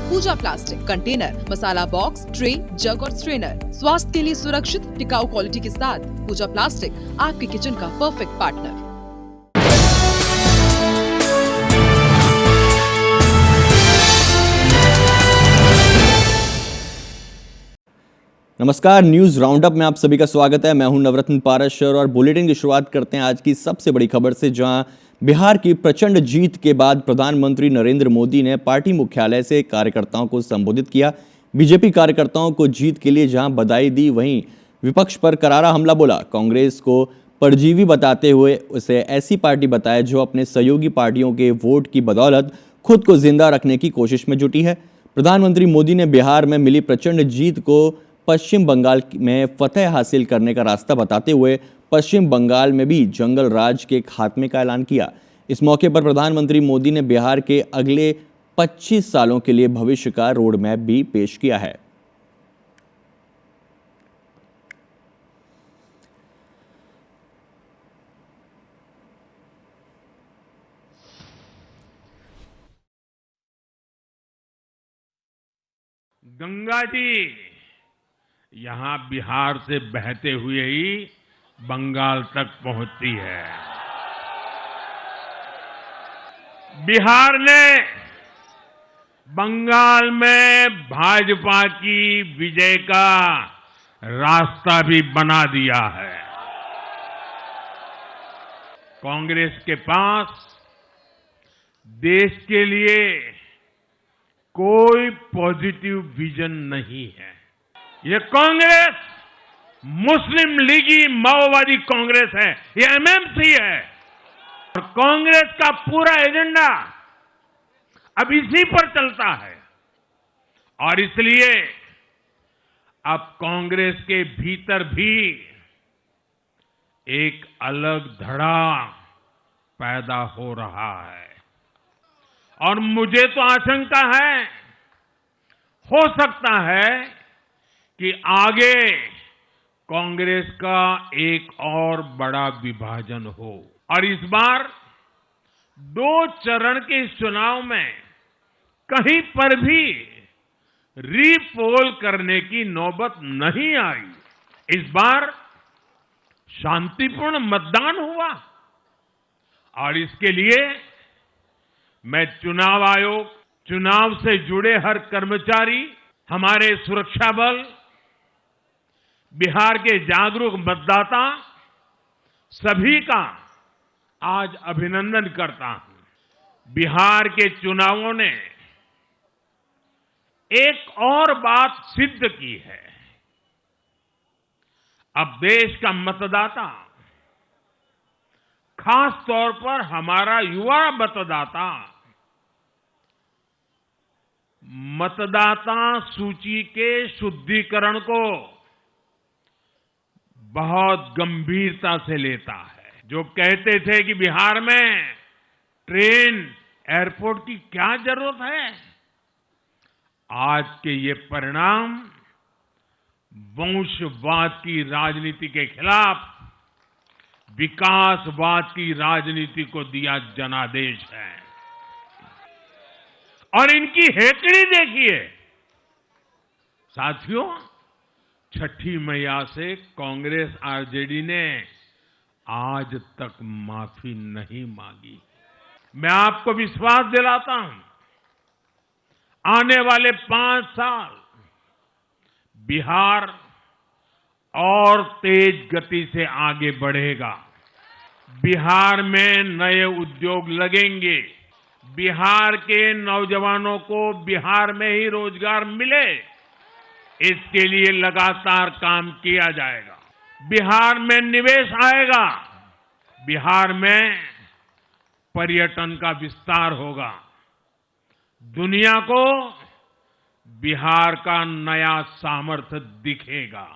पूजा plastic, container, मसाला box, tray, जग और strainer. स्वास्थ्य के लिए सुरक्षित, टिकाऊ क्वालिटी के साथ पूजा प्लास्टिक आपके किचन का परफेक्ट पार्टनर। नमस्कार, न्यूज राउंडअप में आप सभी का स्वागत है। मैं हूं नवरत्न पारशर और बुलेटिन की शुरुआत करते हैं आज की सबसे बड़ी खबर से, जहां बिहार की प्रचंड जीत के बाद प्रधानमंत्री नरेंद्र मोदी ने पार्टी मुख्यालय से कार्यकर्ताओं को संबोधित किया। बीजेपी कार्यकर्ताओं को जीत के लिए जहां बधाई दी, वहीं विपक्ष पर करारा हमला बोला। कांग्रेस को परजीवी बताते हुए उसे ऐसी पार्टी बताया जो अपने सहयोगी पार्टियों के वोट की बदौलत खुद को जिंदा रखने की कोशिश में जुटी है। प्रधानमंत्री मोदी ने बिहार में मिली प्रचंड जीत को पश्चिम बंगाल में फतह हासिल करने का रास्ता बताते हुए पश्चिम बंगाल में भी जंगल राज के खात्मे का ऐलान किया। इस मौके पर प्रधानमंत्री मोदी ने बिहार के अगले 25 सालों के लिए भविष्य का रोड मैप भी पेश किया है। गंगा जी यहां बिहार से बहते हुए ही बंगाल तक पहुंचती है। बिहार ने बंगाल में भाजपा की विजय का रास्ता भी बना दिया है। कांग्रेस के पास देश के लिए कोई पॉजिटिव विजन नहीं है। ये कांग्रेस मुस्लिम लीगी माओवादी कांग्रेस है, ये एमएमसी है और कांग्रेस का पूरा एजेंडा अब इसी पर चलता है। और इसलिए अब कांग्रेस के भीतर भी एक अलग धड़ा पैदा हो रहा है और मुझे तो आशंका है, हो सकता है कि आगे कांग्रेस का एक और बड़ा विभाजन हो और इस बार 2 चरण के इस चुनाव में कहीं पर भी रीपोल करने की नौबत नहीं आई। इस बार शांतिपूर्ण मतदान हुआ और इसके लिए मैं चुनाव आयोग, चुनाव से जुड़े हर कर्मचारी, हमारे सुरक्षा बल, बिहार के जागरूक मतदाता सभी का आज अभिनंदन करता हूं। बिहार के चुनावों ने एक और बात सिद्ध की है। अब देश का मतदाता, खास तौर पर हमारा युवा मतदाता, मतदाता सूची के शुद्धिकरण को बहुत गंभीरता से लेता है। जो कहते थे कि बिहार में ट्रेन, एयरपोर्ट की क्या जरूरत है, आज के ये परिणाम वंशवाद की राजनीति के खिलाफ विकासवाद की राजनीति को दिया जनादेश है। और इनकी हेकड़ी देखिए साथियों, छठी मैया से कांग्रेस आरजेडी ने आज तक माफी नहीं मांगी। मैं आपको विश्वास दिलाता हूं, आने वाले 5 साल बिहार और तेज गति से आगे बढ़ेगा। बिहार में नए उद्योग लगेंगे, बिहार के नौजवानों को बिहार में ही रोजगार मिले, इसके लिए लगातार काम किया जाएगा। बिहार में निवेश आएगा, बिहार में पर्यटन का विस्तार होगा, दुनिया को बिहार का नया सामर्थ्य दिखेगा।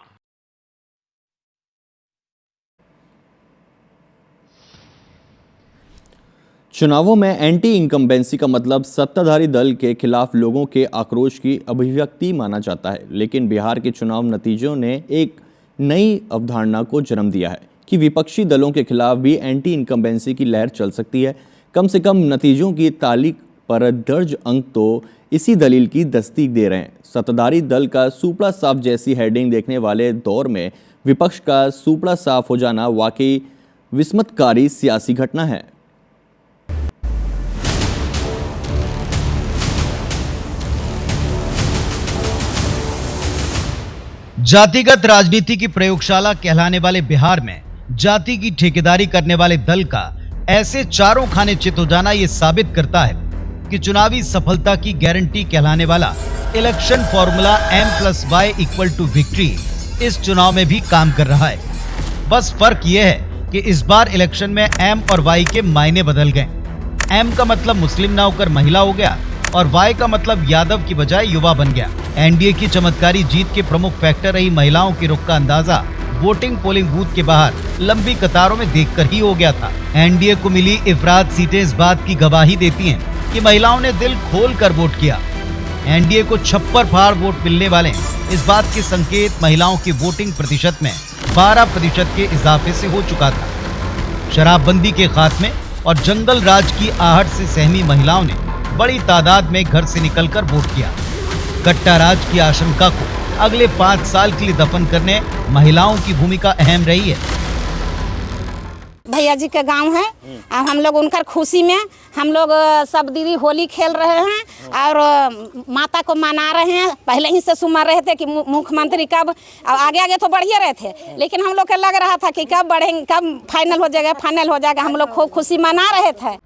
चुनावों में एंटी इनकम्बेंसी का मतलब सत्ताधारी दल के खिलाफ लोगों के आक्रोश की अभिव्यक्ति माना जाता है, लेकिन बिहार के चुनाव नतीजों ने एक नई अवधारणा को जन्म दिया है कि विपक्षी दलों के खिलाफ भी एंटी इनकम्बेंसी की लहर चल सकती है। कम से कम नतीजों की तारीख पर दर्ज अंक तो इसी दलील की तस्दीक दे रहे हैं। सत्ताधारी दल का सुपड़ा साफ जैसी हेडिंग देखने वाले दौर में विपक्ष का सुपड़ा साफ हो जाना वाकई विस्मतकारी सियासी घटना है। जातिगत राजनीति की प्रयोगशाला कहलाने वाले बिहार में जाति की ठेकेदारी करने वाले दल का ऐसे चारों खाने चित हो जाना ये साबित करता है कि चुनावी सफलता की गारंटी कहलाने वाला इलेक्शन फॉर्मूला M+Y = विक्ट्री इस चुनाव में भी काम कर रहा है। बस फर्क ये है कि इस बार इलेक्शन में M और Y के मायने बदल गए। M का मतलब मुस्लिम ना होकर महिला हो गया और Y का मतलब यादव की बजाय युवा बन गया। एनडीए की चमत्कारी जीत के प्रमुख फैक्टर रही महिलाओं के रुख का अंदाजा वोटिंग पोलिंग बूथ के बाहर लंबी कतारों में देखकर ही हो गया था। एनडीए को मिली इफरात सीटें इस बात की गवाही देती हैं कि महिलाओं ने दिल खोल कर वोट किया। एनडीए को छप्पर फाड़ वोट मिलने वाले इस बात के संकेत महिलाओं की वोटिंग प्रतिशत में 12% के इजाफे से हो चुका था। शराबबंदी के खात्मे और जंगल राज की आहट से सहमी महिलाओं ने बड़ी तादाद में घर से निकलकर वोट किया। कट्टा राज की आशंका को अगले 5 साल के लिए दफन करने महिलाओं की भूमिका अहम रही है। भैया जी का गांव है और हम लोग उनकर खुशी में हम लोग सब दीदी होली खेल रहे हैं और माता को मना रहे हैं। पहले ही से सुमर रहे थे कि मुख्यमंत्री कब आगे तो बढ़िए रहे थे, लेकिन हम लोग को लग रहा था कि कब बढ़ेंगे, कब फाइनल हो जाएगा। हम लोग खूब खुशी मना रहे थे।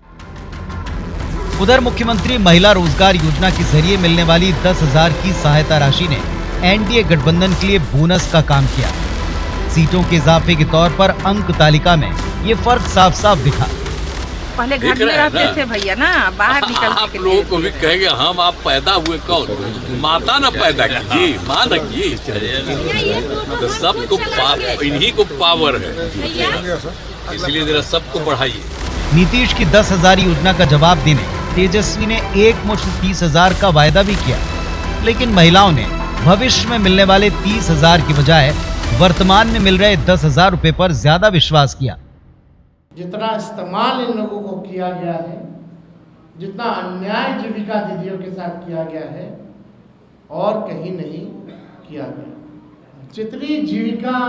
उधर मुख्यमंत्री महिला रोजगार योजना के जरिए मिलने वाली 10,000 की सहायता राशि ने एनडीए गठबंधन के लिए बोनस का काम किया। सीटों के इजाफे के तौर पर अंक तालिका में ये फर्क साफ साफ दिखा। पहले घर में रहते थे भैया ना, बाहर निकलते आप लोगों को भी कहेंगे हम आप पैदा हुए कौन, माता न पैदा कीजिए, माँ न कीजिए, तो सबको इन्हीं को पावर है, इसलिए जरा सबको बढ़ाइए। नीतीश की 10,000 योजना का जवाब देने तेजस्वी ने एक मुश्त 30,000 का वायदा भी किया, लेकिन महिलाओं ने भविष्य में मिलने वाले 30,000 की बजाय वर्तमान में मिल रहे 10,000 रुपए पर ज्यादा विश्वास किया। जितना इस्तेमाल इन लोगों को किया गया है, जितना अन्याय जीविका दीदियों के साथ किया गया है, और कहीं नहीं किया गया। जितनी जीविका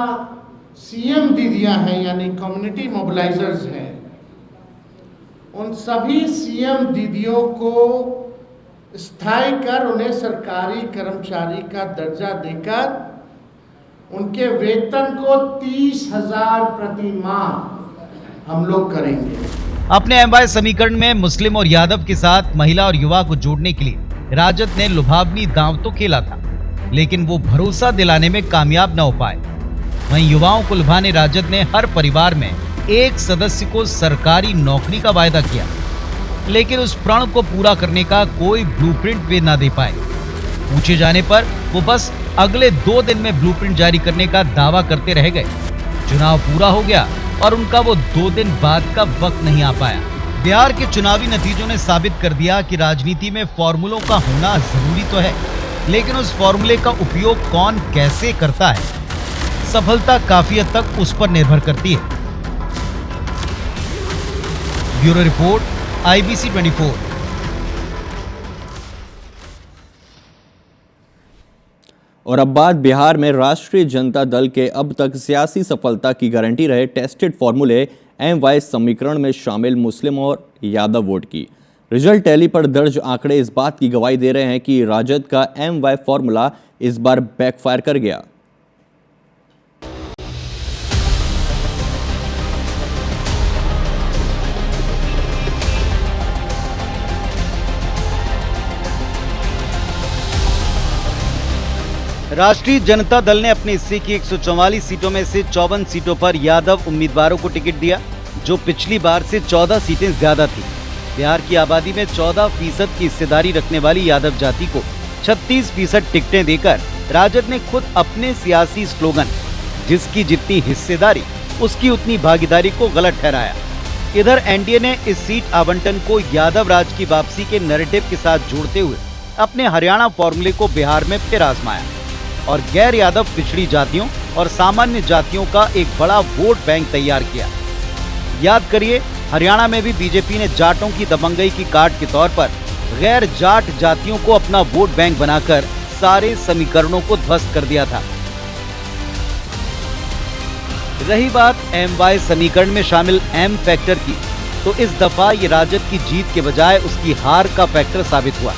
सीएम दीदियां हैं यानी कम्युनिटी मोबिलाइजर्स हैं, उन सभी सीएम दीदियों को स्थायी कर उन्हें सरकारी कर्मचारी का दर्जा देकर उनके वेतन को 30,000 प्रति माह हम लोग करेंगे। अपने एमवाय समीकरण में मुस्लिम और यादव के साथ महिला और युवा को जोड़ने के लिए राजद ने लुभावनी दांव तो खेला था, लेकिन वो भरोसा दिलाने में कामयाब न हो पाए। वहीं युवाओं को लुभाने राजद ने हर परिवार में एक सदस्य को सरकारी नौकरी का वायदा किया, लेकिन उस प्रण को पूरा करने का कोई ब्लूप्रिंट वे न दे पाए। पूछे जाने पर वो बस अगले 2 दिन में ब्लूप्रिंट जारी करने का दावा करते रह गए। चुनाव पूरा हो गया और उनका वो 2 दिन बाद का वक्त नहीं आ पाया। बिहार के चुनावी नतीजों ने साबित कर दिया कि राजनीति में फॉर्मूलों का होना जरूरी तो है, लेकिन उस फॉर्मूले का उपयोग कौन कैसे करता है, सफलता काफी हद तक उस पर निर्भर करती है। Bureau report, IBC 24। और अब बात बिहार में राष्ट्रीय जनता दल के अब तक सियासी सफलता की गारंटी रहे टेस्टेड फॉर्मूले MY समीकरण में शामिल मुस्लिम और यादव वोट की। रिजल्ट टैली पर दर्ज आंकड़े इस बात की गवाही दे रहे हैं कि राजद का MY फॉर्मूला इस बार बैकफायर कर गया। राष्ट्रीय जनता दल ने अपने हिस्से की 144 सीटों में से 54 सीटों पर यादव उम्मीदवारों को टिकट दिया, जो पिछली बार से 14 सीटें ज्यादा थी। बिहार की आबादी में 14% की हिस्सेदारी रखने वाली यादव जाति को 36% टिकटें देकर राजद ने खुद अपने सियासी स्लोगन "जिसकी जितनी हिस्सेदारी उसकी उतनी भागीदारी" को गलत ठहराया। इधर एनडीए ने इस सीट आवंटन को यादव राज की वापसी के नैरेटिव के साथ जोड़ते हुए अपने हरियाणा फॉर्मूले को बिहार में फिर आजमाया और गैर यादव पिछड़ी जातियों और सामान्य जातियों का एक बड़ा वोट बैंक तैयार किया। याद करिए, हरियाणा में भी बीजेपी ने जाटों की दबंगई की कार्ड के तौर पर गैर जाट जातियों को अपना वोट बैंक बनाकर सारे समीकरणों को ध्वस्त कर दिया था। रही बात MY समीकरण में शामिल M फैक्टर की, तो इस दफा ये राजद की जीत के बजाय उसकी हार का फैक्टर साबित हुआ।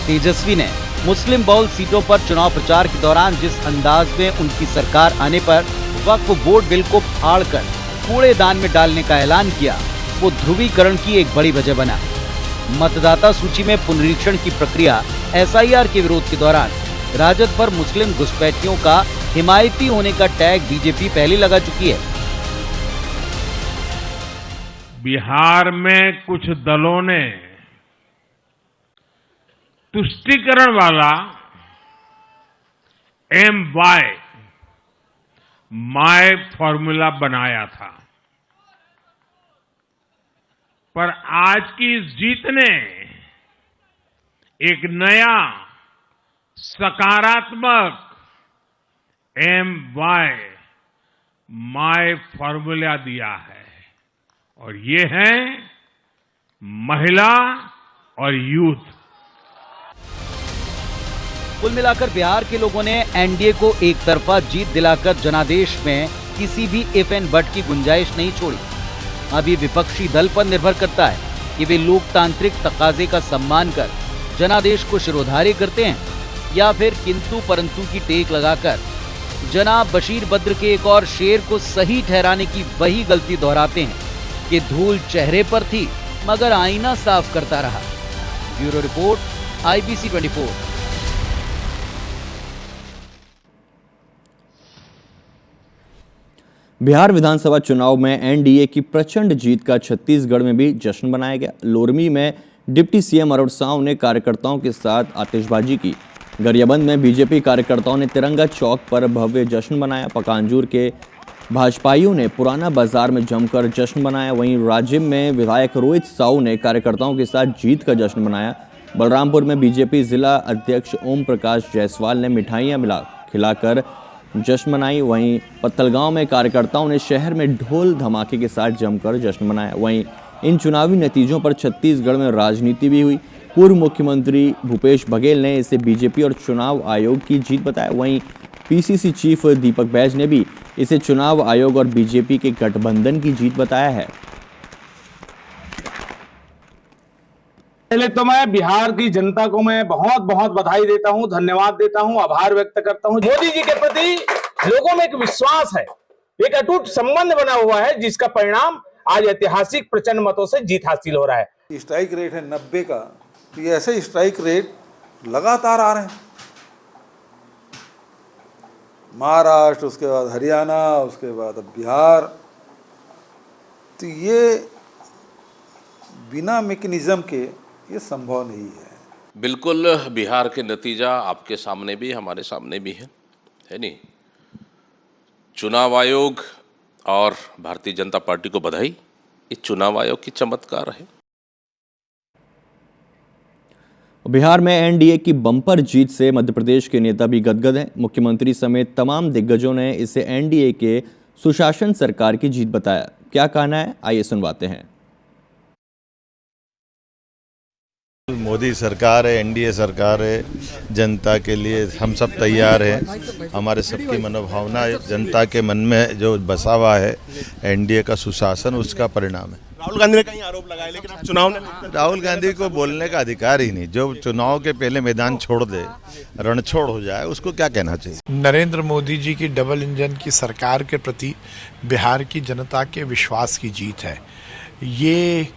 तेजस्वी ने मुस्लिम बहुल सीटों पर चुनाव प्रचार के दौरान जिस अंदाज में उनकी सरकार आने पर वक्फ बोर्ड बिल को फाड़कर कूड़ेदान में डालने का ऐलान किया, वो ध्रुवीकरण की एक बड़ी वजह बना। मतदाता सूची में पुनरीक्षण की प्रक्रिया SIR के विरोध के दौरान राजद पर मुस्लिम घुसपैठियों का हिमायती होने का टैग बीजेपी पहले लगा चुकी है। बिहार में कुछ दलों ने तुष्टीकरण वाला MY माय फॉर्मूला बनाया था, पर आज की इस जीत ने एक नया सकारात्मक MY माय फॉर्मूला दिया है, और ये है महिला और यूथ। कुल मिलाकर बिहार के लोगों ने एनडीए को एक तरफा जीत दिलाकर जनादेश में किसी भी इफ एंड बट की गुंजाइश नहीं छोड़ी। अब ये विपक्षी दल पर निर्भर करता है कि वे लोकतांत्रिक तकाजे का सम्मान कर जनादेश को शिरोधार्य करते हैं या फिर किंतु परंतु की टेक लगाकर जनाब बशीर बद्र के एक और शेर को सही ठहराने की वही गलती दोहराते हैं कि धूल चेहरे पर थी मगर आईना साफ करता रहा। Bureau report, IBC 24। बिहार विधानसभा चुनाव में एनडीए की प्रचंड जीत का छत्तीसगढ़ में भी जश्न मनाया गया। लोरमी में डिप्टी सीएम अरुण साव ने कार्यकर्ताओं के साथ आतिशबाजी की। गरियाबंद में बीजेपी कार्यकर्ताओं ने तिरंगा चौक पर भव्य जश्न मनाया। पकांजूर के भाजपाइयों ने पुराना बाजार में जमकर जश्न मनाया। वहीं राजिम में विधायक रोहित साहू ने कार्यकर्ताओं के साथ जीत का जश्न मनाया। बलरामपुर में बीजेपी जिला अध्यक्ष ओम प्रकाश जायसवाल ने मिठाइयां खिलाकर जश्न मनाई। वहीं पत्तलगांव में कार्यकर्ताओं ने शहर में ढोल धमाके के साथ जमकर जश्न मनाया। वहीं इन चुनावी नतीजों पर छत्तीसगढ़ में राजनीति भी हुई। पूर्व मुख्यमंत्री भूपेश बघेल ने इसे बीजेपी और चुनाव आयोग की जीत बताया। वहीं पीसीसी चीफ दीपक बैज ने भी इसे चुनाव आयोग और बीजेपी के गठबंधन की जीत बताया है। पहले तो मैं बिहार की जनता को मैं बहुत बहुत बधाई देता हूं, धन्यवाद देता हूं, आभार व्यक्त करता हूं। मोदी जी के प्रति लोगों में एक विश्वास है, एक अटूट संबंध बना हुआ है, जिसका परिणाम आज ऐतिहासिक प्रचंड मतों से जीत हासिल हो रहा है। स्ट्राइक रेट है 90 का, तो ये ऐसे स्ट्राइक रेट लगातार आ रहे हैं। महाराष्ट्र, उसके बाद हरियाणा, उसके बाद अब बिहार, तो ये बिना मैकेनिज्म के ये संभव नहीं है। बिल्कुल, बिहार के नतीजा आपके सामने भी, हमारे सामने भी है नहीं। चुनाव आयोग और भारतीय जनता पार्टी को बधाई, इस चुनाव आयोग की चमत्कार है। बिहार में एनडीए की बम्पर जीत से मध्य प्रदेश के नेता भी गदगद हैं। मुख्यमंत्री समेत तमाम दिग्गजों ने इसे एनडीए के सुशासन सरकार की जीत बताया। क्या कहना है, आइए सुनवाते हैं। मोदी सरकार है, एनडीए सरकार है, जनता के लिए हम सब तैयार हैं। हमारे सबकी मनोभावना है, जनता के मन में जो बसा हुआ है एनडीए का सुशासन, उसका परिणाम है। राहुल गांधी ने कई आरोप लगाए, लेकिन आप चुनाव में राहुल गांधी को बोलने का अधिकार ही नहीं। जो चुनाव के पहले मैदान छोड़ दे, रणछोड़ हो जाए, उसको क्या कहना चाहिए। नरेंद्र मोदी जी की डबल इंजन की सरकार के प्रति बिहार की जनता के विश्वास की जीत है। ये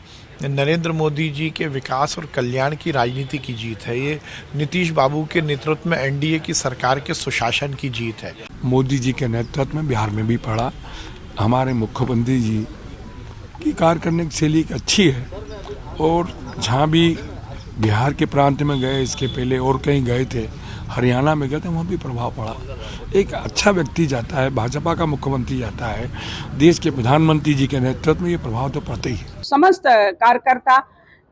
नरेंद्र मोदी जी के विकास और कल्याण की राजनीति की जीत है। ये नीतीश बाबू के नेतृत्व में एनडीए की सरकार के सुशासन की जीत है। मोदी जी के नेतृत्व में बिहार में भी पड़ा। हमारे मुख्यमंत्री जी की कार्य करने की शैली अच्छी है, और जहाँ भी बिहार के प्रांत में गए, इसके पहले और कहीं गए थे, हरियाणा में गए थे, वहाँ भी प्रभाव पड़ा। एक अच्छा व्यक्ति जाता है, भाजपा का मुख्यमंत्री जाता है, देश के प्रधानमंत्री जी के नेतृत्व में ये प्रभाव तो पड़ता ही है। समस्त कार्यकर्ता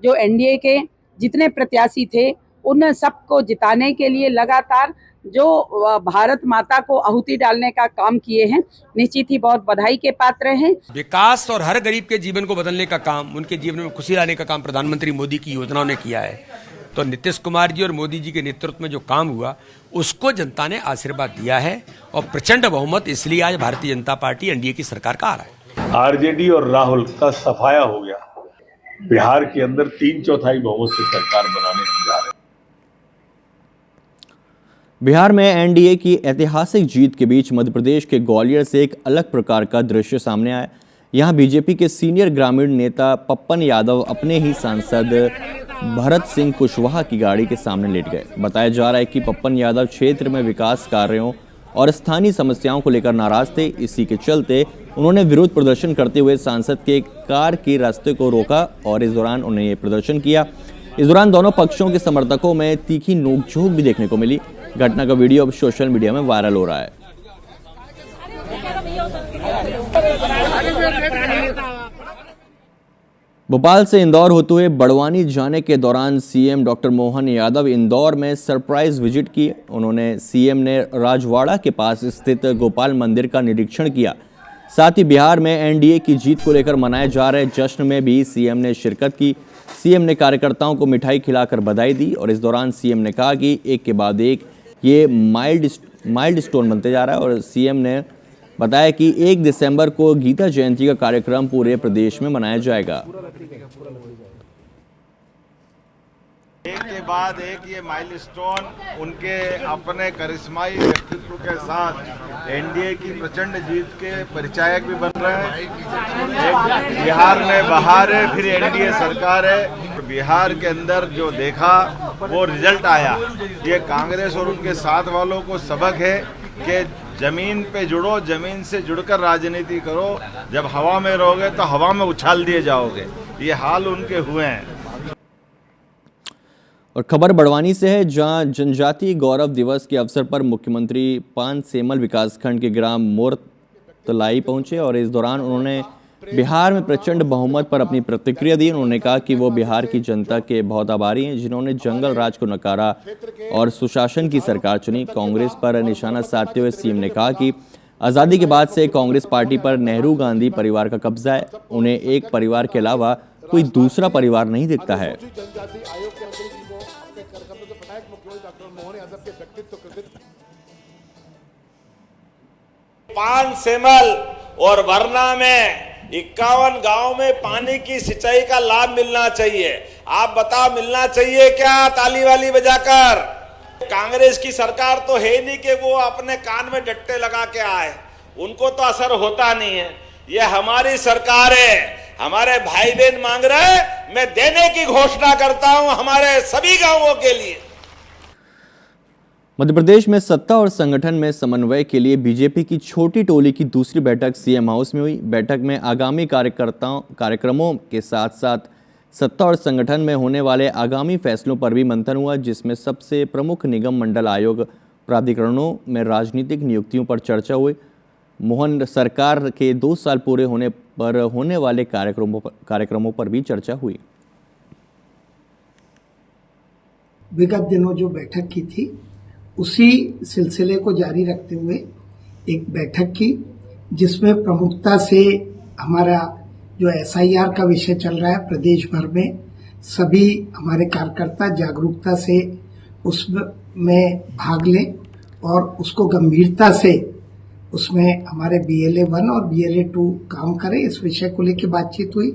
जो एनडीए के जितने प्रत्याशी थे, उन सबको जिताने के लिए लगातार जो भारत माता को आहुति डालने का काम किए हैं, निश्चित ही बहुत बधाई के पात्र हैं। विकास और हर गरीब के जीवन को बदलने का काम, उनके जीवन में खुशी लाने का काम प्रधानमंत्री मोदी की योजनाओं ने किया है। तो नीतीश कुमार जी और मोदी जी के नेतृत्व में जो काम हुआ उसको जनता ने आशीर्वाद दिया है और प्रचंड बहुमत इसलिए आज भारतीय जनता पार्टी एनडीए की सरकार का आ रहा है। आरजेडी और राहुल का सफाया हो गया, बिहार के अंदर 3/4 बहुमत से सरकार बनाने जा रहे हैं। बिहार में एनडीए की ऐतिहासिक जीत के बीच मध्य प्रदेश के ग्वालियर से एक अलग प्रकार का दृश्य सामने आया। यहां बीजेपी के सीनियर ग्रामीण नेता पप्पन यादव अपने ही सांसद भरत सिंह कुशवाहा की गाड़ी के सामने लेट गए। बताया जा रहा है कि पप्पन यादव क्षेत्र में विकास कार्यों और स्थानीय समस्याओं को लेकर नाराज थे। इसी के चलते उन्होंने विरोध प्रदर्शन करते हुए सांसद के कार के रास्ते को रोका और इस दौरान उन्होंने ये प्रदर्शन किया। इस दौरान दोनों पक्षों के समर्थकों में तीखी नोकझोंक भी देखने को मिली। घटना का वीडियो अब सोशल मीडिया में वायरल हो रहा है। भोपाल से इंदौर होते हुए बड़वानी जाने के दौरान सीएम डॉक्टर मोहन यादव इंदौर में सरप्राइज विजिट की। उन्होंने सीएम ने राजवाड़ा के पास स्थित गोपाल मंदिर का निरीक्षण किया। साथ ही बिहार में एनडीए की जीत को लेकर मनाए जा रहे जश्न में भी सीएम ने शिरकत की। सीएम ने कार्यकर्ताओं को मिठाई खिलाकर बधाई दी और इस दौरान सीएम ने कहा कि एक के बाद एक ये माइलस्टोन बनते जा रहा है और सीएम ने बताया कि 1 दिसंबर को गीता जयंती का कार्यक्रम पूरे प्रदेश में मनाया जाएगा। एक के बाद एक ये माइलस्टोन उनके अपने करिश्माई व्यक्तित्व के साथ एनडीए की प्रचंड जीत के परिचायक भी बन रहे हैं। एक बिहार में बहार है, फिर एनडीए सरकार है। बिहार के अंदर जो देखा वो रिजल्ट आया। ये कांग्रेस और उनके साथ वालों को सबक है कि जमीन पे जुड़ो, जमीन से जुड़कर राजनीति करो। जब हवा में रहोगे तो हवा में उछाल दिए जाओगे। ये हाल उनके हुए हैं। और खबर बड़वानी से है, जहां जनजातीय गौरव दिवस के अवसर पर मुख्यमंत्री पानसेमल विकासखंड के ग्राम मोरतलाई पहुंचे और इस दौरान उन्होंने बिहार में प्रचंड बहुमत पर अपनी प्रतिक्रिया दी। उन्होंने कहा कि वो बिहार की जनता के बहुत आभारी हैं जिन्होंने जंगल राज को नकारा और सुशासन की सरकार चुनी। कांग्रेस पर निशाना साधते हुए सीएम ने कहा कि आज़ादी के बाद से कांग्रेस पार्टी पर नेहरू गांधी परिवार का कब्जा है। उन्हें एक परिवार के अलावा कोई दूसरा परिवार नहीं दिखता है। पानसेमल और वरना में 51 गांव में पानी की सिंचाई का लाभ मिलना चाहिए। आप बताओ मिलना चाहिए क्या? ताली वाली बजाकर। कांग्रेस की सरकार तो है नहीं कि वो अपने कान में डट्टे लगा के आए, उनको तो असर होता नहीं है। ये हमारी सरकार है, हमारे भाई बहन मांग रहे, मैं देने की घोषणा करता हूं हमारे सभी गांवों के लिए। मध्य प्रदेश में सत्ता और संगठन में समन्वय के लिए बीजेपी की छोटी टोली की दूसरी बैठक सीएम हाउस में हुई। बैठक में आगामी कार्यक्रमों के साथ साथ सत्ता और संगठन में होने वाले आगामी फैसलों पर भी मंथन हुआ, जिसमें सबसे प्रमुख निगम मंडल आयोग प्राधिकरणों में राजनीतिक नियुक्तियों पर चर्चा हुई। मोहन सरकार के 2 साल पूरे होने पर होने वाले कार्यक्रमों पर भी चर्चा हुई। विगत दिनों जो बैठक की थी उसी सिलसिले को जारी रखते हुए एक बैठक की, जिसमें प्रमुखता से हमारा जो एसआईआर का विषय चल रहा है प्रदेश भर में, सभी हमारे कार्यकर्ता जागरूकता से उसमें भाग लें और उसको गंभीरता से उसमें हमारे BLA 1 और BLA 2 काम करें। इस विषय को लेकर बातचीत हुई।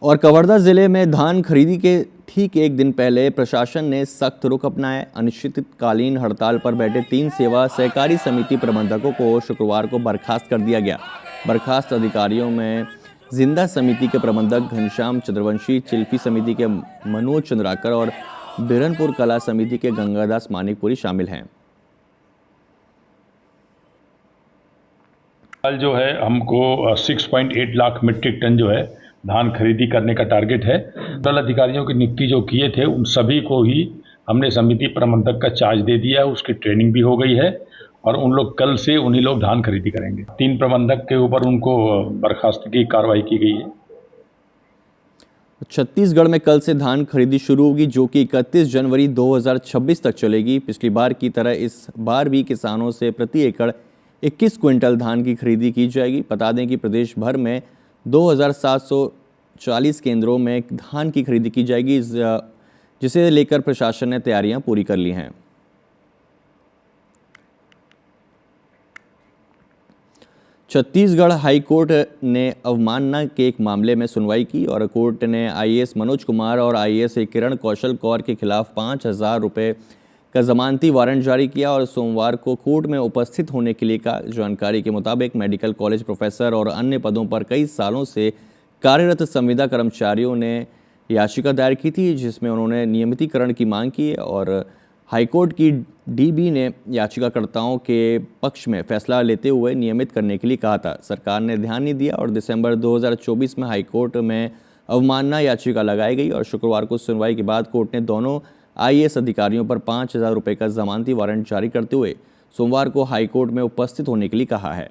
और कवर्धा जिले में धान खरीदी के ठीक एक दिन पहले प्रशासन ने सख्त रुख अपनाया। अनिश्चितकालीन हड़ताल पर बैठे 3 सेवा सहकारी समिति प्रबंधकों को शुक्रवार को बर्खास्त कर दिया गया। बर्खास्त अधिकारियों में जिंदा समिति के प्रबंधक घनश्याम चंद्रवंशी, चिल्फी समिति के मनोज चंद्राकर और बिरनपुर कला समिति के गंगादास मानिकपुरी शामिल हैं। कल जो है हमको 6.8 लाख मीट्रिक टन जो है धान खरीदी करने का टारगेट है। दल अधिकारियों की नियुक्ति जो किए थे उन सभी को ही हमने समिति प्रबंधक का चार्ज दे दिया है, उसकी ट्रेनिंग भी हो गई है और उन लोग कल से उन्हीं लोग धान खरीदी करेंगे। 3 प्रबंधक के ऊपर उनको बर्खास्त की कार्रवाई की गई है। छत्तीसगढ़ में कल से धान खरीदी शुरू होगी, जो कि 31 जनवरी 2026 तक चलेगी। पिछली बार की तरह इस बार भी किसानों से प्रति एकड़ 21 क्विंटल धान की खरीदी की जाएगी। बता दें कि प्रदेश भर में 2700 40 केंद्रों में धान की खरीदी की जाएगी, जिसे लेकर प्रशासन ने तैयारियां पूरी कर ली हैं। छत्तीसगढ़ हाई कोर्ट ने अवमानना के एक मामले में सुनवाई की और कोर्ट ने आईएएस मनोज कुमार और आईएएस किरण कौशल कौर के खिलाफ 5,000 रुपये का जमानती वारंट जारी किया और सोमवार को कोर्ट में उपस्थित होने के लिए कहा। जानकारी के मुताबिक मेडिकल कॉलेज प्रोफेसर और अन्य पदों पर कई सालों से कार्यरत संविदा कर्मचारियों ने याचिका दायर की थी, जिसमें उन्होंने नियमितीकरण की मांग की और हाईकोर्ट की डीबी ने याचिकाकर्ताओं के पक्ष में फैसला लेते हुए नियमित करने के लिए कहा था। सरकार ने ध्यान नहीं दिया और दिसंबर 2024 में हाईकोर्ट में अवमानना याचिका लगाई गई और शुक्रवार को सुनवाई के बाद कोर्ट ने दोनों आईएएस अधिकारियों पर 5,000 रुपये का जमानती वारंट जारी करते हुए सोमवार को हाईकोर्ट में उपस्थित होने के लिए कहा है।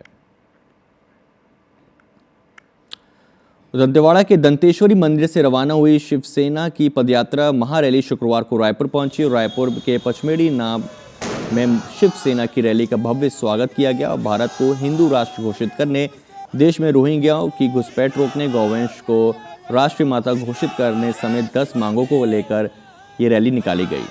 दंतेवाड़ा के दंतेश्वरी मंदिर से रवाना हुई शिवसेना की पदयात्रा महारैली शुक्रवार को रायपुर पहुंची। रायपुर के पचमेड़ी नाम में शिवसेना की रैली का भव्य स्वागत किया गया और भारत को हिंदू राष्ट्र घोषित करने, देश में रोहिंग्याओं की घुसपैठ रोकने, गौवंश को राष्ट्रीय माता घोषित करने समेत 10 मांगों को लेकर ये रैली निकाली गई।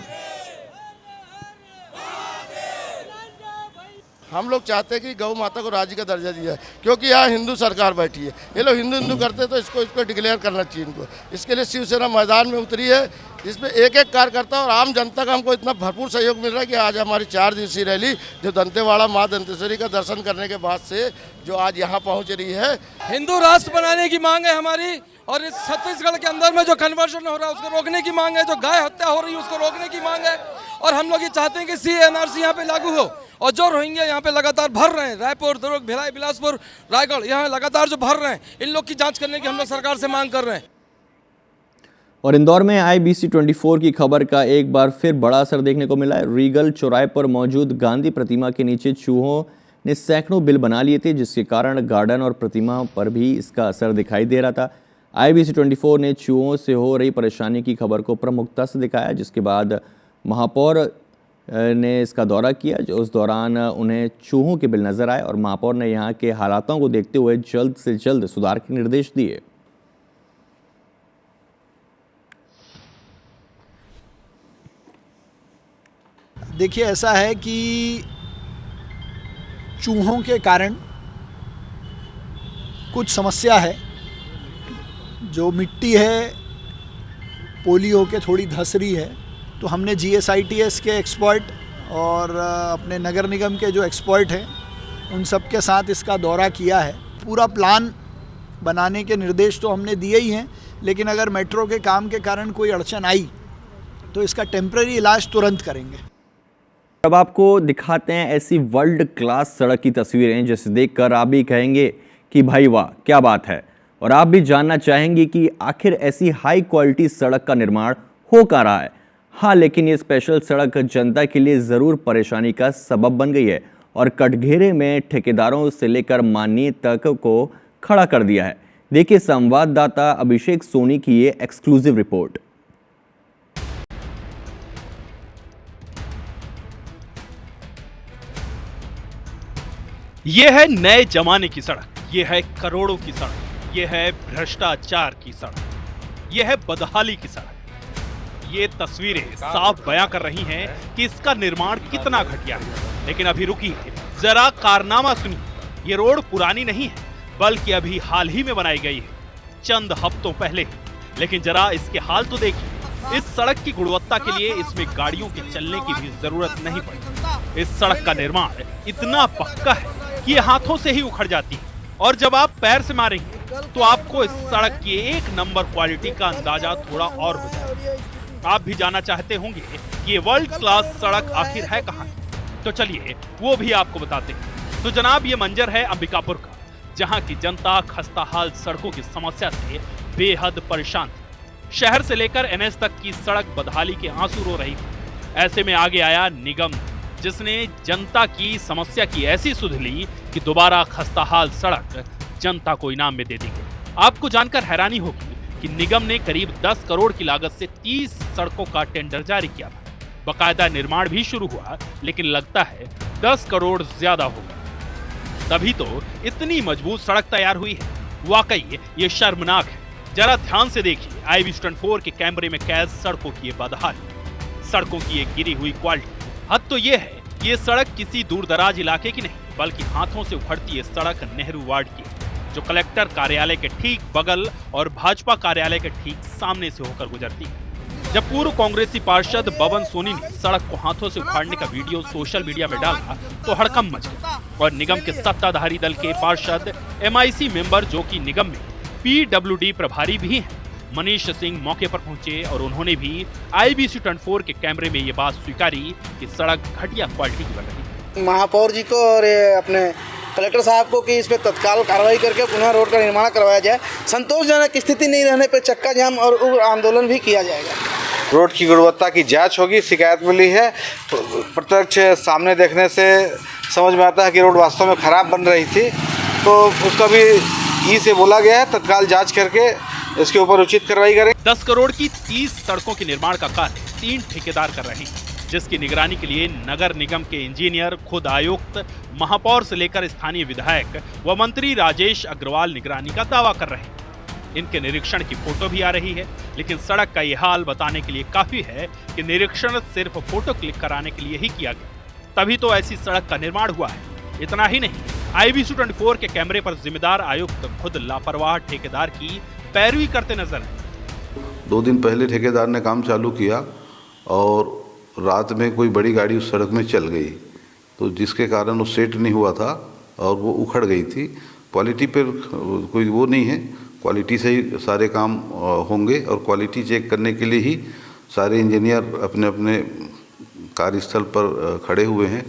हम लोग चाहते हैं कि गौ माता को राज्य का दर्जा दिया है, क्योंकि यहाँ हिंदू सरकार बैठी है। ये लोग हिंदू करते तो इसको डिक्लेयर करना चाहिए इनको। इसके लिए शिवसेना मैदान में उतरी है, जिसमें एक एक कार्यकर्ता और आम जनता का हमको इतना भरपूर सहयोग मिल रहा है कि आज हमारी 4 दिवसीय रैली जो दंतेवाड़ा माँ दंतेश्वरी का दर्शन करने के बाद से जो आज यहाँ पहुँच रही है। हिंदू राष्ट्र बनाने की मांग है हमारी, और इस छत्तीसगढ़ के अंदर में जो कन्वर्जन हो रहा है उसको रोकने की मांग है, जो गाय हत्या हो रही है उसको रोकने की मांग है। और हम लोग ये चाहते हैं कि CA/NRC यहाँ पे लागू हो, और जो रोहिंग्या यहाँ पे लगातार भर रहे हैं, रायपुर, दुर्ग, भिलाई, बिलासपुर, रायगढ़, यहाँ लगातार जो भर रहे हैं, इन लोग की जांच करने की हम लोग सरकार से मांग कर रहे हैं। और इंदौर में IBC 24 की खबर का एक बार फिर बड़ा असर देखने को मिला है। रीगल चौराहे पर मौजूद गांधी प्रतिमा के नीचे चूहों ने सैकड़ों बिल बना लिए थे, जिसके कारण गार्डन और प्रतिमा पर भी इसका असर दिखाई दे रहा था। IBC 24 ने चूहों से हो रही परेशानी की खबर को प्रमुखता से दिखाया, जिसके बाद महापौर ने इसका दौरा किया। उस दौरान उन्हें चूहों के बिल नजर आए और महापौर ने यहां के हालातों को देखते हुए जल्द से जल्द सुधार के निर्देश दिए। देखिए, ऐसा है कि चूहों के कारण कुछ समस्या है। जो मिट्टी है पोली होके थोड़ी धस रही है, तो हमने GSITS के एक्सपर्ट और अपने नगर निगम के जो एक्सपर्ट हैं उन सब के साथ इसका दौरा किया है। पूरा प्लान बनाने के निर्देश तो हमने दिए ही हैं, लेकिन अगर मेट्रो के काम के कारण कोई अड़चन आई तो इसका टेम्पररी इलाज तुरंत करेंगे। अब आपको दिखाते हैं ऐसी वर्ल्ड क्लास सड़क की तस्वीरें जिसे देखकर आप भी कहेंगे कि भाई वाह क्या बात है, और आप भी जानना चाहेंगे कि आखिर ऐसी हाई क्वालिटी सड़क का निर्माण हो कहाँ रहा है। हाँ, लेकिन ये स्पेशल सड़क जनता के लिए ज़रूर परेशानी का सबब बन गई है और कटघरे में ठेकेदारों से लेकर माननीय तक को खड़ा कर दिया है। देखिए संवाददाता अभिषेक सोनी की ये एक्सक्लूसिव रिपोर्ट। ये है नए जमाने की सड़क, ये है करोड़ों की सड़क, ये है भ्रष्टाचार की सड़क, ये है बदहाली की सड़क। ये तस्वीरें साफ बयां कर रही हैं कि इसका निर्माण कितना घटिया है। लेकिन अभी रुकिए, जरा कारनामा सुनिए। ये रोड पुरानी नहीं है, बल्कि अभी हाल ही में बनाई गई है, चंद हफ्तों पहले। लेकिन जरा इसके हाल तो देखिए। इस सड़क की गुणवत्ता के लिए इसमें गाड़ियों के चलने की भी जरूरत नहीं पड़ी। इस सड़क का निर्माण इतना पक्का है कि ये हाथों से ही उखड़ जाती है, और जब आप पैर से मारेंगे तो आपको इस सड़क की 1 नंबर क्वालिटी का अंदाजा थोड़ा और हो जाएगा। आप भी जानना चाहते होंगे कि ये वर्ल्ड क्लास सड़क आखिर है कहाँ, तो चलिए वो भी आपको बताते हैं। तो जनाब, ये मंजर है अंबिकापुर का, जहाँ की जनता खस्ताहाल सड़कों की समस्या से बेहद परेशान थी। शहर से लेकर NH तक की सड़क बदहाली के आंसू रो रही थी। ऐसे में आगे आया निगम, जिसने जनता की समस्या की ऐसी सुध ली कि दोबारा खस्ताहाल सड़क जनता को इनाम में दे दी गई। आपको जानकर हैरानी होगी कि निगम ने करीब 10 करोड़ की लागत से 30 सड़कों का टेंडर जारी किया था। बकायदा निर्माण भी शुरू हुआ, लेकिन लगता है 10 करोड़ ज्यादा होगा। तभी तो इतनी मजबूत सड़क तैयार हुई है। वाकई ये शर्मनाक है। जरा ध्यान से देखिए IB-24 के कैमरे में कैद सड़कों की ये बदहाली, सड़कों की ये गिरी हुई क्वालिटी। हद तो ये है कि ये सड़क किसी दूर दराज इलाके की नहीं, बल्कि हाथों से उखड़ती ये सड़क नेहरू वार्ड की है, जो कलेक्टर कार्यालय के ठीक बगल और भाजपा कार्यालय के ठीक सामने से होकर गुजरती है। जब पूर्व कांग्रेसी पार्षद बबन सोनी ने सड़क को हाथों से उखाड़ने का वीडियो सोशल मीडिया में डाला तो हड़कंप मच गया और निगम के सत्ताधारी दल के पार्षद MIC मेंबर जो कि निगम में PWD प्रभारी भी हैं, मनीष सिंह मौके पर पहुंचे और उन्होंने भी IBC-24 के कैमरे में ये बात स्वीकारी कि सड़क घटिया क्वालिटी की बन रही है। महापौर जी को और अपने कलेक्टर साहब को कि इस पे तत्काल कार्रवाई करके पुनः रोड का निर्माण करवाया जाए। संतोषजनक स्थिति नहीं रहने पे चक्का जाम और उग्र आंदोलन भी किया जाएगा। रोड की गुणवत्ता की जांच होगी। शिकायत मिली है, प्रत्यक्ष सामने देखने से समझ में आता है कि रोड वास्तव में खराब बन रही थी, तो उसका भी से बोला गया है तत्काल जांच करके इसके ऊपर उचित कार्रवाई करें। 10 करोड़ की 30 सड़कों के निर्माण का कार्य 3 ठेकेदार कर रहे हैं, जिसकी निगरानी के लिए नगर निगम के इंजीनियर, खुद आयुक्त, महापौर से लेकर स्थानीय विधायक व मंत्री राजेश अग्रवाल निगरानी का दावा कर रहे हैं। इनके निरीक्षण की फोटो भी आ रही है, लेकिन सड़क का ये हाल बताने के लिए काफी है कि निरीक्षण सिर्फ फोटो क्लिक कराने के लिए ही किया गया, तभी तो ऐसी सड़क का निर्माण हुआ है। इतना ही नहीं, IBC-24 के कैमरे पर जिम्मेदार आयुक्त खुद लापरवाह ठेकेदार की पैरवी करते नजर आए। 2 दिन पहले ठेकेदार ने काम चालू किया और रात में कोई बड़ी गाड़ी उस सड़क में चल गई, तो जिसके कारण वो सेट नहीं हुआ था और वो उखड़ गई थी। क्वालिटी पर कोई वो नहीं है, क्वालिटी से ही सारे काम होंगे और क्वालिटी चेक करने के लिए ही सारे इंजीनियर अपने अपने कार्यस्थल पर खड़े हुए हैं।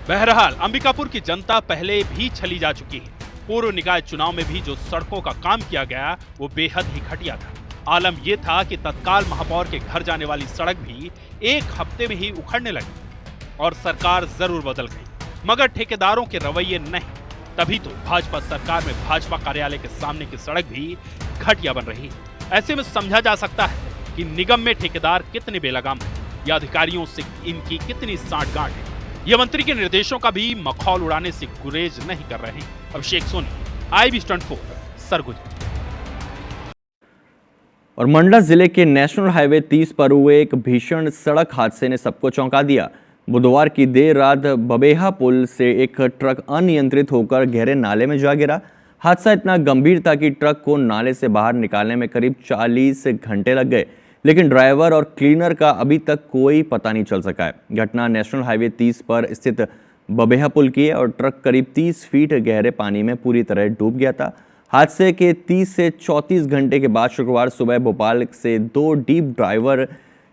बहरहाल अंबिकापुर की जनता पहले भी छली जा चुकी है। पूर्व निकाय चुनाव में भी जो सड़कों का काम किया गया वो बेहद ही घटिया था। आलम ये था कि तत्काल महापौर के घर जाने वाली सड़क भी 1 हफ्ते में ही उखड़ने लगी और सरकार जरूर बदल गई, मगर ठेकेदारों के रवैये नहीं। तभी तो भाजपा सरकार में भाजपा कार्यालय के सामने की सड़क भी घटिया बन रही है। ऐसे में समझा जा सकता है कि निगम में ठेकेदार कितने बेलगाम हैं या अधिकारियों से इनकी कितनी साठगांठ है। ये मंत्री के निर्देशों का भी मखौल उड़ाने से गुरेज नहीं कर रहे हैं। अभिषेक सोनी, IB-24, सरगुजा। और मंडला जिले के नेशनल हाईवे 30 पर हुए एक भीषण सड़क हादसे ने सबको चौंका दिया। बुधवार की देर रात बबेहा पुल से एक ट्रक अनियंत्रित होकर गहरे नाले में जा गिरा। हादसा इतना गंभीर था कि ट्रक को नाले से बाहर निकालने में करीब 40 घंटे लग गए, लेकिन ड्राइवर और क्लीनर का अभी तक कोई पता नहीं चल सका है। घटना नेशनल हाईवे 30 पर स्थित बबेहा पुल की है और ट्रक करीब 30 फीट गहरे पानी में पूरी तरह डूब गया था। हादसे के 30 से 34 घंटे के बाद शुक्रवार सुबह भोपाल से 2 डीप ड्राइवर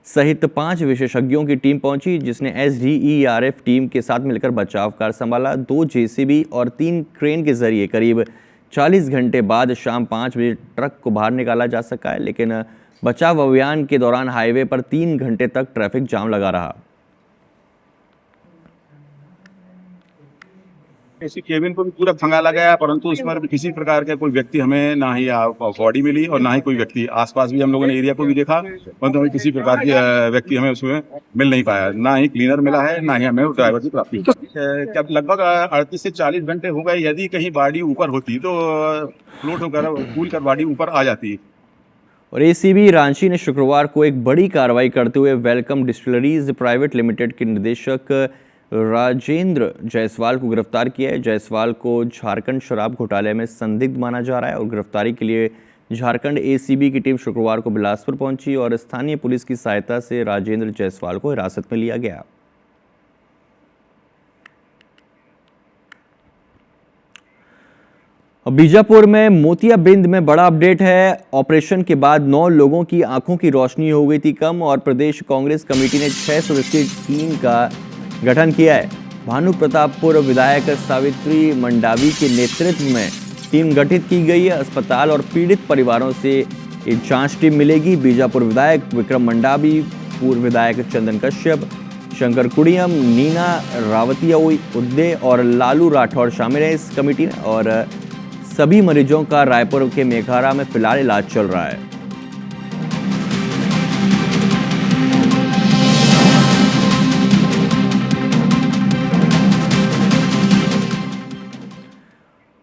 सहित 5 विशेषज्ञों की टीम पहुंची, जिसने SDERF टीम के साथ मिलकर बचाव कार्य संभाला। 2 JCB और 3 क्रेन के जरिए करीब 40 घंटे बाद शाम 5 बजे ट्रक को बाहर निकाला जा सका है, लेकिन बचाव अभियान के दौरान हाईवे पर 3 घंटे तक ट्रैफिक जाम लगा रहा। ऐसी केबिन को भी पूरा खंगाला गया, परंतु उसमें किसी प्रकार का कोई व्यक्ति हमें ना ही बॉडी मिली और ना ही कोई व्यक्ति। आसपास भी हम लोगों ने एरिया को भी देखा, परंतु हमें किसी प्रकार की व्यक्ति हमें उसमें मिल नहीं पाया। ना ही क्लीनर मिला है, ना ही हमें ड्राइवर की प्राप्ति। क्या लगभग 38 से 40 घंटे हो गए। यदि कहीं बॉडी ऊपर होती तो फ्लोट होकर कूल कर बॉडी ऊपर आ जाती। और ACB रांची ने शुक्रवार को एक बड़ी कार्रवाई करते हुए वेलकम डिस्टिलरीज प्राइवेट लिमिटेड के निदेशक राजेंद्र जायसवाल को गिरफ्तार किया है। जायसवाल को झारखंड शराब घोटाले में संदिग्ध माना जा रहा है और गिरफ्तारी के लिए झारखंड ACB की टीम शुक्रवार को बिलासपुर पहुंची और स्थानीय पुलिस की सहायता से राजेंद्र जायसवाल को हिरासत में लिया गया। बीजापुर में मोतियाबिंद में बड़ा अपडेट है। ऑपरेशन के बाद 9 लोगों की आंखों की रोशनी हो गई थी कम और प्रदेश कांग्रेस कमेटी ने 6 सदस्यीय टीम का गठन किया है। भानु प्रतापपुर विधायक सावित्री मंडावी के नेतृत्व में टीम गठित की गई है। अस्पताल और पीड़ित परिवारों से एक जांच टीम मिलेगी। बीजापुर विधायक विक्रम मंडावी, पूर्व विधायक चंदन कश्यप, शंकर कुड़ियम, नीना रावतिया उद्दे और लालू राठौर शामिल हैं इस कमेटी में और सभी मरीजों का रायपुर के मेघारा में फिलहाल इलाज चल रहा है।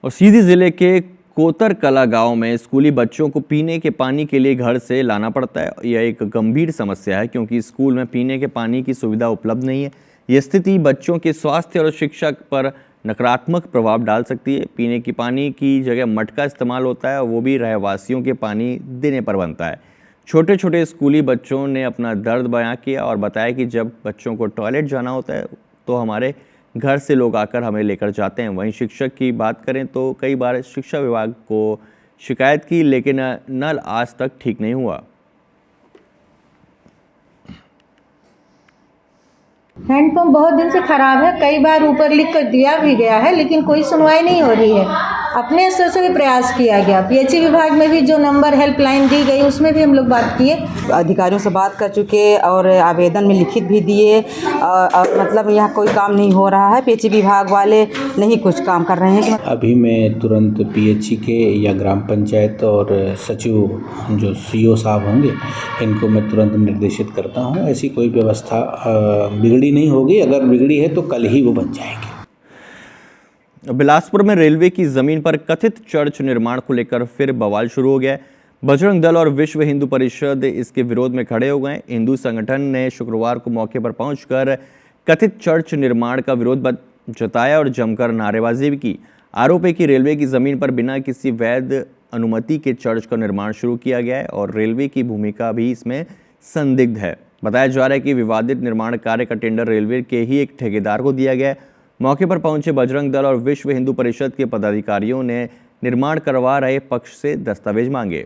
और सीधी जिले के कोतर कला गांव में स्कूली बच्चों को पीने के पानी के लिए घर से लाना पड़ता है। यह एक गंभीर समस्या है क्योंकि स्कूल में पीने के पानी की सुविधा उपलब्ध नहीं है। यह स्थिति बच्चों के स्वास्थ्य और शिक्षा पर नकारात्मक प्रभाव डाल सकती है। पीने की पानी की जगह मटका इस्तेमाल होता है, वो भी रहवासियों के पानी देने पर बनता है। छोटे छोटे स्कूली बच्चों ने अपना दर्द बयां किया और बताया कि जब बच्चों को टॉयलेट जाना होता है तो हमारे घर से लोग आकर हमें लेकर जाते हैं। वहीं शिक्षक की बात करें तो कई बार शिक्षा विभाग को शिकायत की, लेकिन नल आज तक ठीक नहीं हुआ। हैंडपंप बहुत दिन से खराब है, कई बार ऊपर लिख कर दिया भी गया है लेकिन कोई सुनवाई नहीं हो रही है। अपने स्तर से भी प्रयास किया गया, पीएचई विभाग में भी जो नंबर हेल्पलाइन दी गई उसमें भी हम लोग बात किए, अधिकारियों से बात कर चुके और आवेदन में लिखित भी दिए और मतलब यहाँ कोई काम नहीं हो रहा है। पीएचई विभाग वाले नहीं कुछ काम कर रहे हैं। अभी मैं तुरंत पीएचई के या ग्राम पंचायत और सचिव जो सीओ साहब होंगे इनको मैं तुरंत निर्देशित करता हूँ। ऐसी कोई व्यवस्था बिगड़ी नहीं होगी, अगर बिगड़ी है तो कल ही वो बन जाएगी। बिलासपुर में रेलवे की जमीन पर कथित चर्च निर्माण को लेकर फिर बवाल शुरू हो गया है। बजरंग दल और विश्व हिंदू परिषद इसके विरोध में खड़े हो गए। हिंदू संगठन ने शुक्रवार को मौके पर पहुंचकर कथित चर्च निर्माण का विरोध जताया और जमकर नारेबाजी भी की। आरोप है कि रेलवे की जमीन पर बिना किसी वैध अनुमति के चर्च का निर्माण शुरू किया गया है और रेलवे की भूमिका भी इसमें संदिग्ध है। बताया जा रहा है कि विवादित निर्माण कार्य का टेंडर रेलवे के ही एक ठेकेदार को दिया गया है। मौके पर पहुंचे बजरंग दल और विश्व हिंदू परिषद के पदाधिकारियों ने निर्माण करवा रहे पक्ष से दस्तावेज मांगे।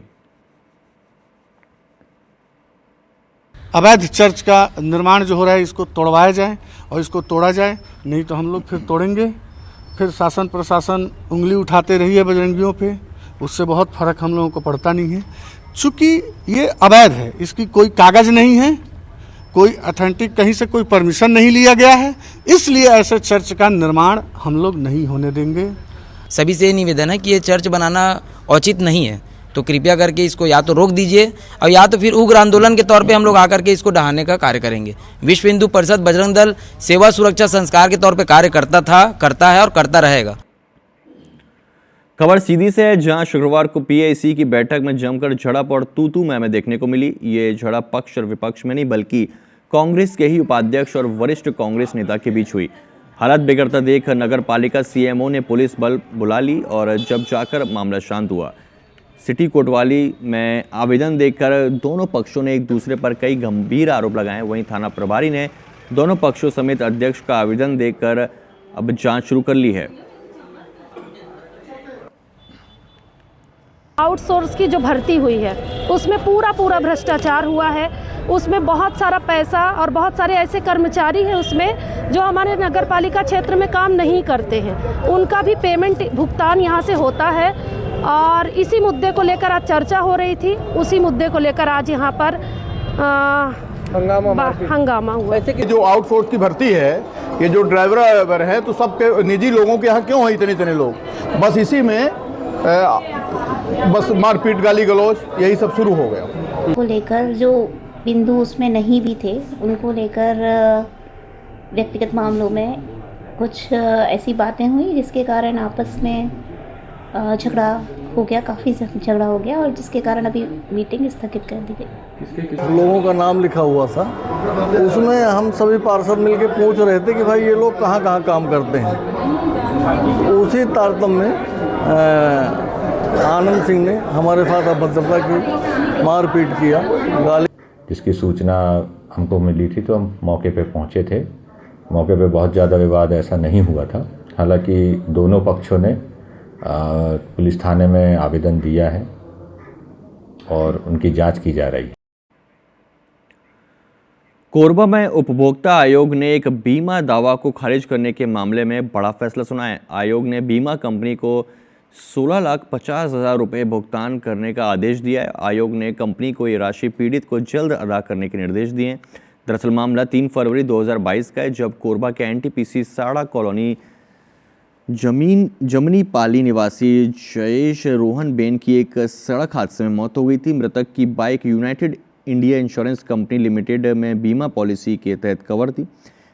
अवैध चर्च का निर्माण जो हो रहा है इसको तोड़वाया जाए और इसको तोड़ा जाए, नहीं तो हम लोग फिर तोड़ेंगे। फिर शासन प्रशासन उंगली उठाते रही है बजरंगियों पे, उससे बहुत फर्क हम लोगों को पड़ता नहीं है। चूँकि ये अवैध है, इसकी कोई कागज नहीं है, कोई अथेंटिक कहीं से कोई परमिशन नहीं लिया गया है, इसलिए ऐसे चर्च का निर्माण हम लोग नहीं होने देंगे। सभी से निवेदन है कि ये चर्च बनाना औचित नहीं है, तो कृपया करके इसको या तो रोक दीजिए और या तो फिर उग्र आंदोलन के तौर पे हम लोग आकर के इसको ढहाने का कार्य करेंगे। विश्व हिंदू परिषद बजरंग दल सेवा सुरक्षा संस्कार के तौर पे कार्य करता था, करता है और करता रहेगा। खबर सीधी से है, जहां शुक्रवार को पीआईसी की बैठक में जमकर झड़प और तू मैं देखने को मिली। ये झड़प पक्ष और विपक्ष में नहीं बल्कि कांग्रेस के ही उपाध्यक्ष और वरिष्ठ कांग्रेस नेता के बीच हुई। हालत बिगड़ता देख नगर पालिका सीएमओ ने पुलिस बल बुला ली और जब जाकर मामला शांत हुआ। सिटी कोतवाली में आवेदन देखकर दोनों पक्षों ने एक दूसरे पर कई गंभीर आरोप लगाए। वहीं थाना प्रभारी ने दोनों पक्षों समेत अध्यक्ष का आवेदन देखकर अब जांच शुरू कर ली है। आउटसोर्स की जो भर्ती हुई है उसमें पूरा भ्रष्टाचार हुआ है। उसमें बहुत सारा पैसा और बहुत सारे ऐसे कर्मचारी हैं उसमें जो हमारे नगर पालिका क्षेत्र में काम नहीं करते हैं, उनका भी पेमेंट भुगतान यहाँ से होता है। और इसी मुद्दे को लेकर आज चर्चा हो रही थी, उसी मुद्दे को लेकर आज यहाँ पर हंगामा हुआ। जो आउटसोर्स की भर्ती है, ये जो ड्राइवर है तो सबके निजी लोगों के यहाँ क्यों है इतने लोग? बस इसी में बस मारपीट गाली गलौज यही सब शुरू हो गया। को लेकर जो बिंदु उसमें नहीं भी थे उनको लेकर व्यक्तिगत मामलों में कुछ ऐसी बातें हुई जिसके कारण आपस में झगड़ा हो गया, काफ़ी झगड़ा हो गया और जिसके कारण अभी मीटिंग स्थगित कर दी गई। लोगों का नाम लिखा हुआ था, उसमें हम सभी पार्षद मिलके पूछ रहे थे कि भाई ये लोग कहाँ काम करते हैं। उसी तारतम्य में आनंद सिंह ने हमारे साथ अभद्रता की, मारपीट किया, गाली। जिसकी सूचना हमको मिली थी तो हम मौके पे पहुंचे थे। मौके पे बहुत ज़्यादा विवाद ऐसा नहीं हुआ था। हालांकि दोनों पक्षों ने पुलिस थाने में आवेदन दिया है और उनकी जांच की जा रही है। कोरबा में उपभोक्ता आयोग ने एक बीमा दावा को खारिज करने के मामले में बड़ा फैसला सुनाया। आयोग ने बीमा कंपनी को 16,50,000 रुपये भुगतान करने का आदेश दिया है। आयोग ने कंपनी को ये राशि पीड़ित को जल्द अदा करने के निर्देश दिए हैं। दरअसल मामला 3 फरवरी 2022 का है, जब कोरबा के एनटीपीसी साड़ा कॉलोनी जमनी पाली निवासी जयेश रोहन बेन की एक सड़क हादसे में मौत हो गई थी। मृतक की bike United India insurance company limited में बीमा पॉलिसी के तहत कवर थी।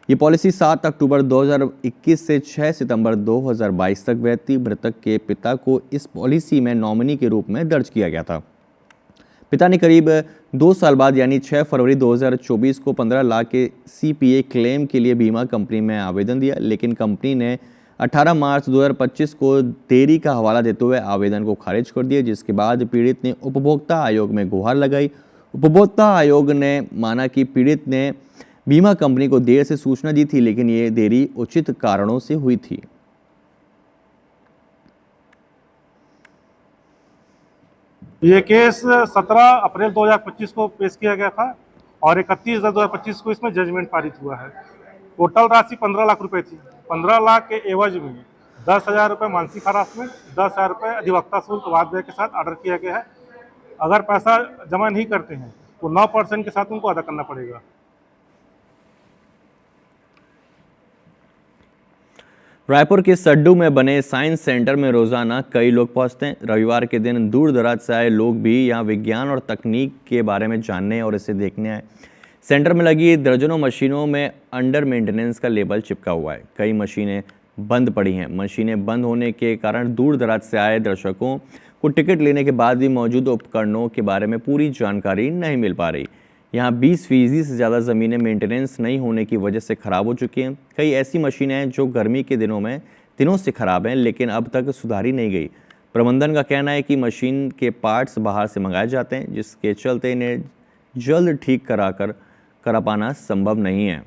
ये पॉलिसी 7 अक्टूबर 2021 से 6 सितंबर 2022 तक वैध थी। मृतक के पिता को इस पॉलिसी में नॉमिनी के रूप में दर्ज किया गया था। पिता ने करीब 2 साल बाद यानी 6 फरवरी 2024 को 15 लाख के CPA क्लेम के लिए बीमा कंपनी में आवेदन दिया, लेकिन कंपनी ने 18 मार्च 2025 को देरी का हवाला देते हुए आवेदन को खारिज कर दिया, जिसके बाद पीड़ित ने उपभोक्ता आयोग में गुहार लगाई। उपभोक्ता आयोग ने माना कि पीड़ित ने बीमा कंपनी को देर से सूचना दी थी, लेकिन ये देरी उचित कारणों से हुई थी। ये केस 17 अप्रैल 2025 को पेश किया गया था और 31 अप्रैल 2025 को इसमें जजमेंट पारित हुआ है। टोटल राशि 15 लाख रुपए थी। 15 लाख के एवज में 10,000 रुपये मानसिक हरासमेंट, 10,000 रुपये अधिवक्ता शुल्क वादे के साथ ऑर्डर किया गया है। अगर पैसा जमा नहीं करते हैं तो 9% के साथ उनको अदा करना पड़ेगा। रायपुर के सड्डू में बने साइंस सेंटर में रोजाना कई लोग पहुंचते हैं। रविवार के दिन दूर दराज से आए लोग भी यहां विज्ञान और तकनीक के बारे में जानने और इसे देखने आए। सेंटर में लगी दर्जनों मशीनों में अंडर मेंटेनेंस का लेबल चिपका हुआ है। कई मशीनें बंद पड़ी हैं। मशीनें बंद होने के कारण दूर दराज से आए दर्शकों को टिकट लेने के बाद भी मौजूद उपकरणों के बारे में पूरी जानकारी नहीं मिल पा रही। यहाँ 20% से ज़्यादा ज़मीनें मेंटेनेंस नहीं होने की वजह से ख़राब हो चुकी हैं। कई ऐसी मशीनें हैं जो गर्मी के दिनों से ख़राब हैं, लेकिन अब तक सुधारी नहीं गई। प्रबंधन का कहना है कि मशीन के पार्ट्स बाहर से मंगाए जाते हैं, जिसके चलते इन्हें जल्द ठीक करा पाना संभव नहीं है।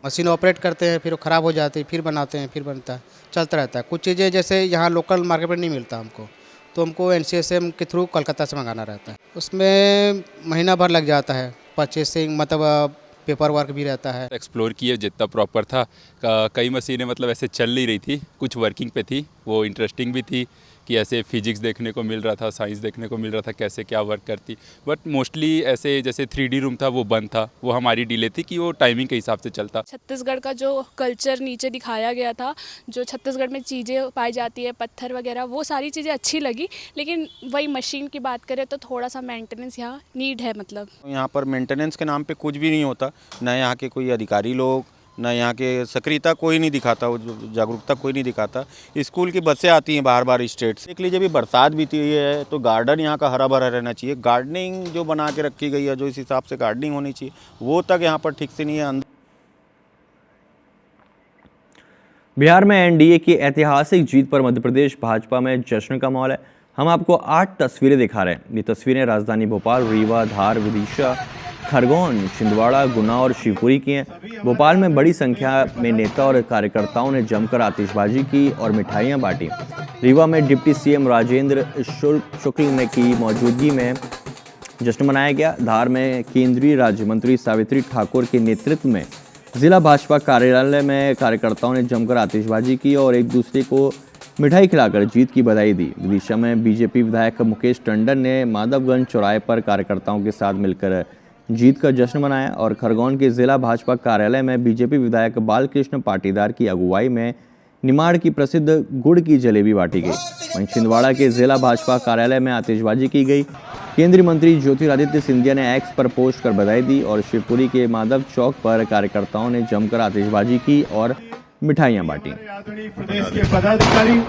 मशीन ऑपरेट करते हैं, फिर वो ख़राब हो जाती है, फिर बनाते हैं, फिर बनता है, चलता रहता है। कुछ चीज़ें जैसे यहाँ लोकल मार्केट में नहीं मिलता हमको, तो हमको NCSM के थ्रू कोलकाता से मंगाना रहता है। उसमें महीना भर लग जाता है। परचेसिंग मतलब पेपर वर्क भी रहता है। एक्सप्लोर किए जितना प्रॉपर था। कई मशीनें मतलब ऐसे चल नहीं रही थी, कुछ वर्किंग पे थी, वो इंटरेस्टिंग भी थी कि ऐसे फिजिक्स देखने को मिल रहा था, साइंस देखने को मिल रहा था कैसे क्या वर्क करती। बट मोस्टली ऐसे जैसे 3D रूम था वो बंद था। वो हमारी डिले थी कि वो टाइमिंग के हिसाब से चलता। छत्तीसगढ़ का जो कल्चर नीचे दिखाया गया था, जो छत्तीसगढ़ में चीज़ें पाई जाती है, पत्थर वगैरह, वो सारी चीज़ें अच्छी लगी। लेकिन वही मशीन की बात करें तो थोड़ा सा मेंटेनेंस यहाँ नीड है। मतलब यहाँ पर मेंटेनेंस के नाम पे कुछ भी नहीं होता। न यहाँ के कोई अधिकारी लोग, न यहाँ के सक्रियता कोई नहीं दिखाता, जागरूकता कोई नहीं दिखाता। स्कूल की बसें आती हैं बार बार स्टेट से। देख लीजिए अभी बरसात बीती हुई है तो गार्डन यहाँ का हरा भरा रहना चाहिए। गार्डनिंग जो बना के रखी गई है, जो इस हिसाब से गार्डनिंग होनी चाहिए, वो तक यहाँ पर ठीक से नहीं है। बिहार में NDA की ऐतिहासिक जीत पर मध्य प्रदेश भाजपा में जश्न का माहौल है। हम आपको 8 तस्वीरें दिखा रहे हैं। ये तस्वीरें राजधानी भोपाल, रीवा, धार, विदिशा, खरगोन, छिंदवाड़ा, गुना और शिवपुरी की हैं। भोपाल में बड़ी संख्या में नेता और कार्यकर्ताओं ने जमकर आतिशबाजी की और मिठाइयां बांटी। रीवा में डिप्टी CM राजेंद्र शुक्ल ने की मौजूदगी में जश्न मनाया गया। धार में केंद्रीय राज्य मंत्री सावित्री ठाकुर के नेतृत्व में जिला भाजपा कार्यालय में कार्यकर्ताओं ने जमकर आतिशबाजी की और एक दूसरे को मिठाई खिलाकर जीत की बधाई दी। विदिशा में BJP विधायक मुकेश टंडन ने माधवगंज चौराहे पर कार्यकर्ताओं के साथ मिलकर जीत का जश्न मनाया और खरगोन के जिला भाजपा कार्यालय में BJP विधायक बालकृष्ण पाटीदार की अगुवाई में निमाड़ की प्रसिद्ध गुड़ की जलेबी बांटी गई। वहीं छिंदवाड़ा के जिला भाजपा कार्यालय में आतिशबाजी की गई। केंद्रीय मंत्री ज्योतिरादित्य सिंधिया ने एक्स पर पोस्ट कर बधाई दी और शिवपुरी के माधव चौक पर कार्यकर्ताओं ने जमकर आतिशबाजी की और मिठाइयां बांटी। प्रदेश के पदाधिकारी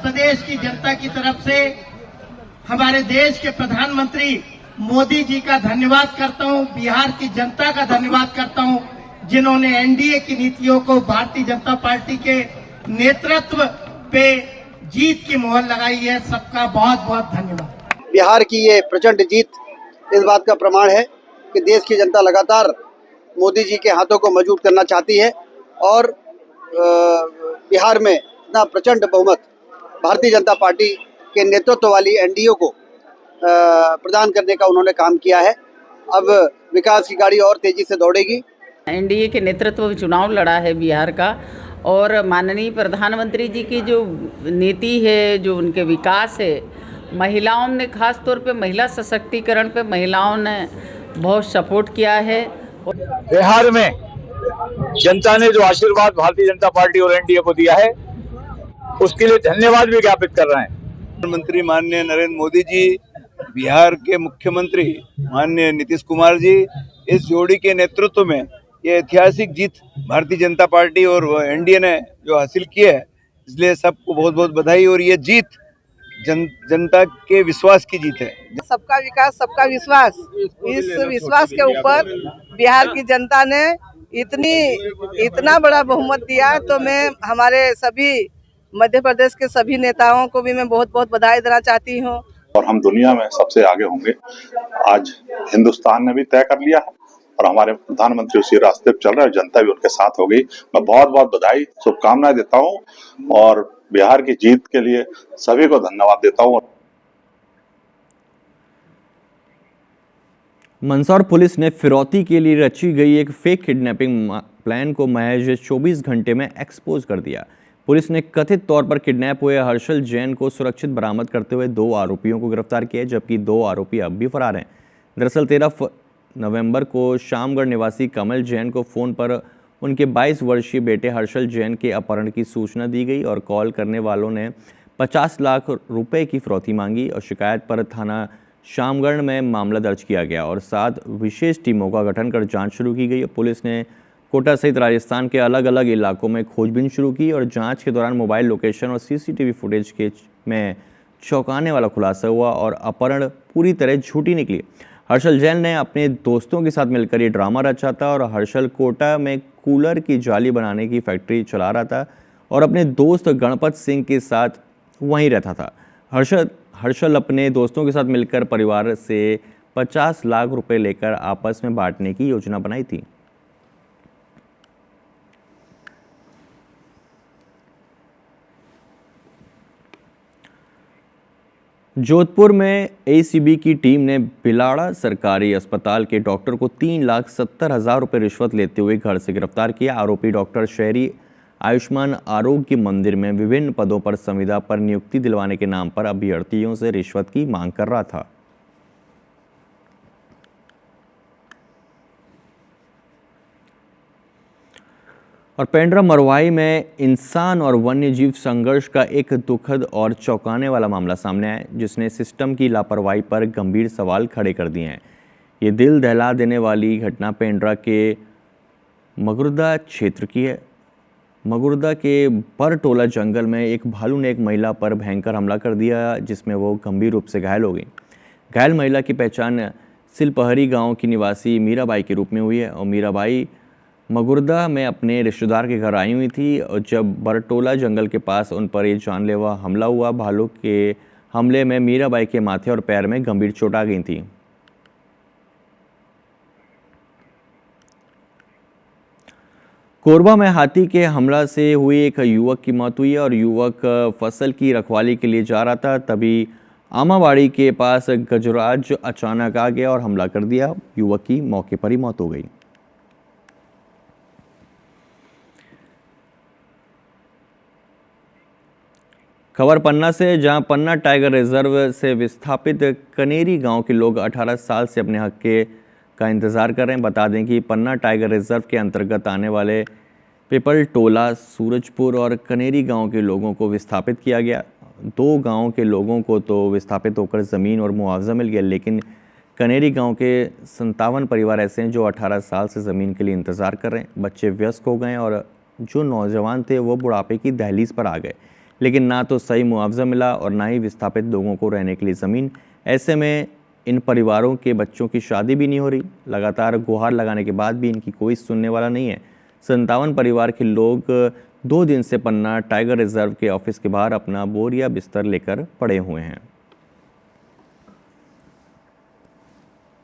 प्रदेश की जनता की तरफ से हमारे देश के प्रधानमंत्री मोदी जी का धन्यवाद करता हूं, बिहार की जनता का धन्यवाद करता हूं, जिन्होंने NDA की नीतियों को भारतीय जनता पार्टी के नेतृत्व पे जीत की मोहर लगाई है। सबका बहुत बहुत धन्यवाद। बिहार की ये प्रचंड जीत इस बात का प्रमाण है कि देश की जनता लगातार मोदी जी के हाथों को मजबूत करना चाहती है और बिहार में इतना प्रचंड बहुमत भारतीय जनता पार्टी के नेतृत्व वाली NDA को प्रदान करने का उन्होंने काम किया है। अब विकास की गाड़ी और तेजी से दौड़ेगी। NDA के नेतृत्व में चुनाव लड़ा है बिहार का और माननीय प्रधानमंत्री जी की जो नीति है, जो उनके विकास है, महिलाओं ने खास तौर पे महिला सशक्तिकरण पे महिलाओं ने बहुत सपोर्ट किया है। बिहार में जनता ने जो आशीर्वाद भारतीय जनता पार्टी और एनडीए को दिया है उसके लिए धन्यवाद भी ज्ञापित कर रहे हैं। प्रधानमंत्री माननीय नरेंद्र मोदी जी, बिहार के मुख्यमंत्री माननीय नीतीश कुमार जी, इस जोड़ी के नेतृत्व में ये ऐतिहासिक जीत भारतीय जनता पार्टी और एनडीए ने जो हासिल की है, इसलिए सबको बहुत बहुत बधाई। और ये जीत जनता के विश्वास की जीत है। सबका विकास सबका विश्वास, इस विश्वास के ऊपर बिहार की जनता ने इतना बड़ा बहुमत दिया, तो मैं हमारे सभी मध्य प्रदेश के सभी नेताओं को भी मैं बहुत बहुत बधाई देना चाहती हूँ। और हम दुनिया में सबसे आगे होंगे, आज हिंदुस्तान ने भी तय कर लिया है और हमारे प्रधानमंत्री उसी रास्ते पर चल रहे हैं, जनता भी उनके साथ हो गई। मैं बहुत बहुत बधाई शुभकामनाएं देता हूं और बिहार की जीत के लिए सभी को धन्यवाद देता हूं। मंदसौर पुलिस ने फिरौती के लिए रची गई एक फेक किडनैपिंग प्लान को महज 24 घंटे में एक्सपोज कर दिया। पुलिस ने कथित तौर पर किडनैप हुए हर्षल जैन को सुरक्षित बरामद करते हुए 2 आरोपियों को गिरफ्तार किया, जबकि 2 आरोपी अब भी फरार हैं। दरअसल 13 नवंबर को शामगढ़ निवासी कमल जैन को फ़ोन पर उनके 22 वर्षीय बेटे हर्षल जैन के अपहरण की सूचना दी गई और कॉल करने वालों ने 50 लाख रुपए की फिरौती मांगी और शिकायत पर थाना शामगढ़ में मामला दर्ज किया गया और 7 विशेष टीमों का गठन कर जांच शुरू की गई। पुलिस ने कोटा सहित राजस्थान के अलग अलग इलाकों में खोजबीन शुरू की और जांच के दौरान मोबाइल लोकेशन और सीसीटीवी फुटेज में चौंकाने वाला खुलासा हुआ और अपहरण पूरी तरह झूठी निकली। हर्षल जैन ने अपने दोस्तों के साथ मिलकर ये ड्रामा रचा था और हर्षल कोटा में कूलर की जाली बनाने की फैक्ट्री चला रहा था और अपने दोस्त गणपत सिंह के साथ वहीं रहता था। हर्षल अपने दोस्तों के साथ मिलकर परिवार से 50 लाख रुपए लेकर आपस में बांटने की योजना बनाई थी। जोधपुर में एसीबी की टीम ने बिलाड़ा सरकारी अस्पताल के डॉक्टर को 3,70,000 रुपये रिश्वत लेते हुए घर से गिरफ्तार किया। आरोपी डॉक्टर शहरी आयुष्मान आरोग्य मंदिर में विभिन्न पदों पर संविदा पर नियुक्ति दिलवाने के नाम पर अभ्यर्थियों से रिश्वत की मांग कर रहा था। और पेंड्रा मरवाई में इंसान और वन्यजीव संघर्ष का एक दुखद और चौंकाने वाला मामला सामने आया, जिसने सिस्टम की लापरवाही पर गंभीर सवाल खड़े कर दिए हैं। ये दिल दहला देने वाली घटना पेंड्रा के मगुर्दा क्षेत्र की है। मगुर्दा के बरटोला जंगल में एक भालू ने एक महिला पर भयंकर हमला कर दिया, जिसमें वो गंभीर रूप से घायल हो गई। घायल महिला की पहचान सिलपहरी गाँव की निवासी मीराबाई के रूप में हुई है और मीराबाई मगुर्दा में अपने रिश्तेदार के घर आई हुई थी और जब बरटोला जंगल के पास उन पर ये जानलेवा हमला हुआ। भालू के हमले में मीराबाई के माथे और पैर में गंभीर चोट आ गई थी। कोरबा में हाथी के हमला से हुई एक युवक की मौत हुई है और युवक फसल की रखवाली के लिए जा रहा था, तभी आमावाड़ी के पास गजराज अचानक आ गया और हमला कर दिया। युवक की मौके पर ही मौत हो गई। खबर पन्ना से, जहां पन्ना टाइगर रिजर्व से विस्थापित कनेरी गांव के लोग 18 साल से अपने हक का इंतज़ार कर रहे हैं। बता दें कि पन्ना टाइगर रिजर्व के अंतर्गत आने वाले पिपल टोला, सूरजपुर और कनेरी गांव के लोगों को विस्थापित किया गया। 2 गांव के लोगों को तो विस्थापित होकर ज़मीन और मुआवजा मिल गया, लेकिन कनेरी गांव के 57 परिवार ऐसे हैं जो 18 साल से ज़मीन के लिए इंतज़ार कर रहे हैं। बच्चे वयस्क हो गए और जो नौजवान थे वो बुढ़ापे की दहलीज पर आ गए, लेकिन ना तो सही मुआवजा मिला और ना ही विस्थापित लोगों को रहने के लिए ज़मीन। ऐसे में इन परिवारों के बच्चों की शादी भी नहीं हो रही। लगातार गुहार लगाने के बाद भी इनकी कोई सुनने वाला नहीं है। 57 परिवार के लोग 2 दिन से पन्ना टाइगर रिजर्व के ऑफिस के बाहर अपना बोरिया बिस्तर लेकर पड़े हुए हैं।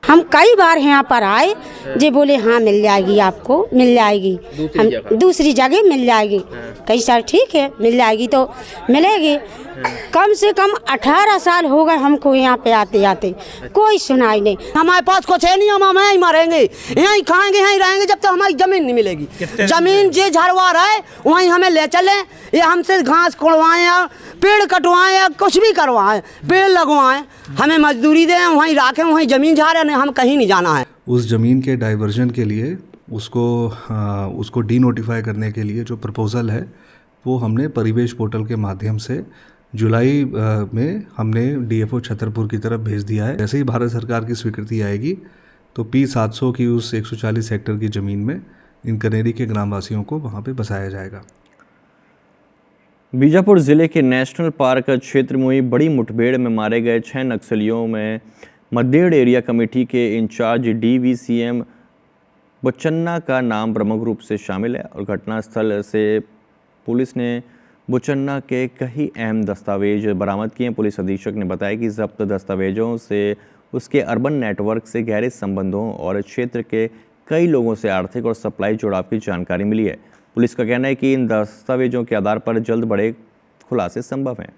हम कई बार यहाँ पर आए, जे बोले हाँ मिल जाएगी, आपको मिल जाएगी, हम दूसरी जगह मिल जाएगी। कई साल ठीक है मिल जाएगी तो मिलेगी, कम से कम 18 साल हो गए हमको यहाँ पे आते आते, कोई सुनाई नहीं। हमारे पास कुछ है नहीं, हम यहीं मरेंगे, यहीं खाएंगे, यहीं रहेंगे जब तक हमारी जमीन नहीं मिलेगी। जमीन जे झाड़वा रहा है वहीं हमें ले चले, ये हमसे घास कोड़वाएं या पेड़ कटवाएं या कुछ भी करवाएं, पेड़ लगवाएं, हमें मजदूरी दें, वहीं राखें, वहीं जमीन झाड़े, नहीं हम कहीं नहीं जाना है। उस ज़मीन के डाइवर्जन के लिए उसको डी नोटिफाई करने के लिए जो प्रपोज़ल है वो हमने परिवेश पोर्टल के माध्यम से जुलाई में हमने डीएफओ छतरपुर की तरफ भेज दिया है। जैसे ही भारत सरकार की स्वीकृति आएगी तो P700 की उस 140 हेक्टेयर की ज़मीन में इन कनेरी के ग्रामवासियों को वहाँ पे बसाया जाएगा। बीजापुर जिले के नेशनल पार्क क्षेत्र में हुई बड़ी मुठभेड़ में मारे गए 6 नक्सलियों में मद्देड़ एरिया कमेटी के इंचार्ज DVCM बुचन्ना का नाम प्रमुख रूप से शामिल है और घटनास्थल से पुलिस ने बुचन्ना के कई अहम दस्तावेज बरामद किए हैं। पुलिस अधीक्षक ने बताया कि जब्त दस्तावेजों से उसके अर्बन नेटवर्क से गहरे संबंधों और क्षेत्र के कई लोगों से आर्थिक और सप्लाई जुड़ाव की जानकारी मिली है। पुलिस का कहना है कि इन दस्तावेजों के आधार पर जल्द बड़े खुलासे संभव हैं।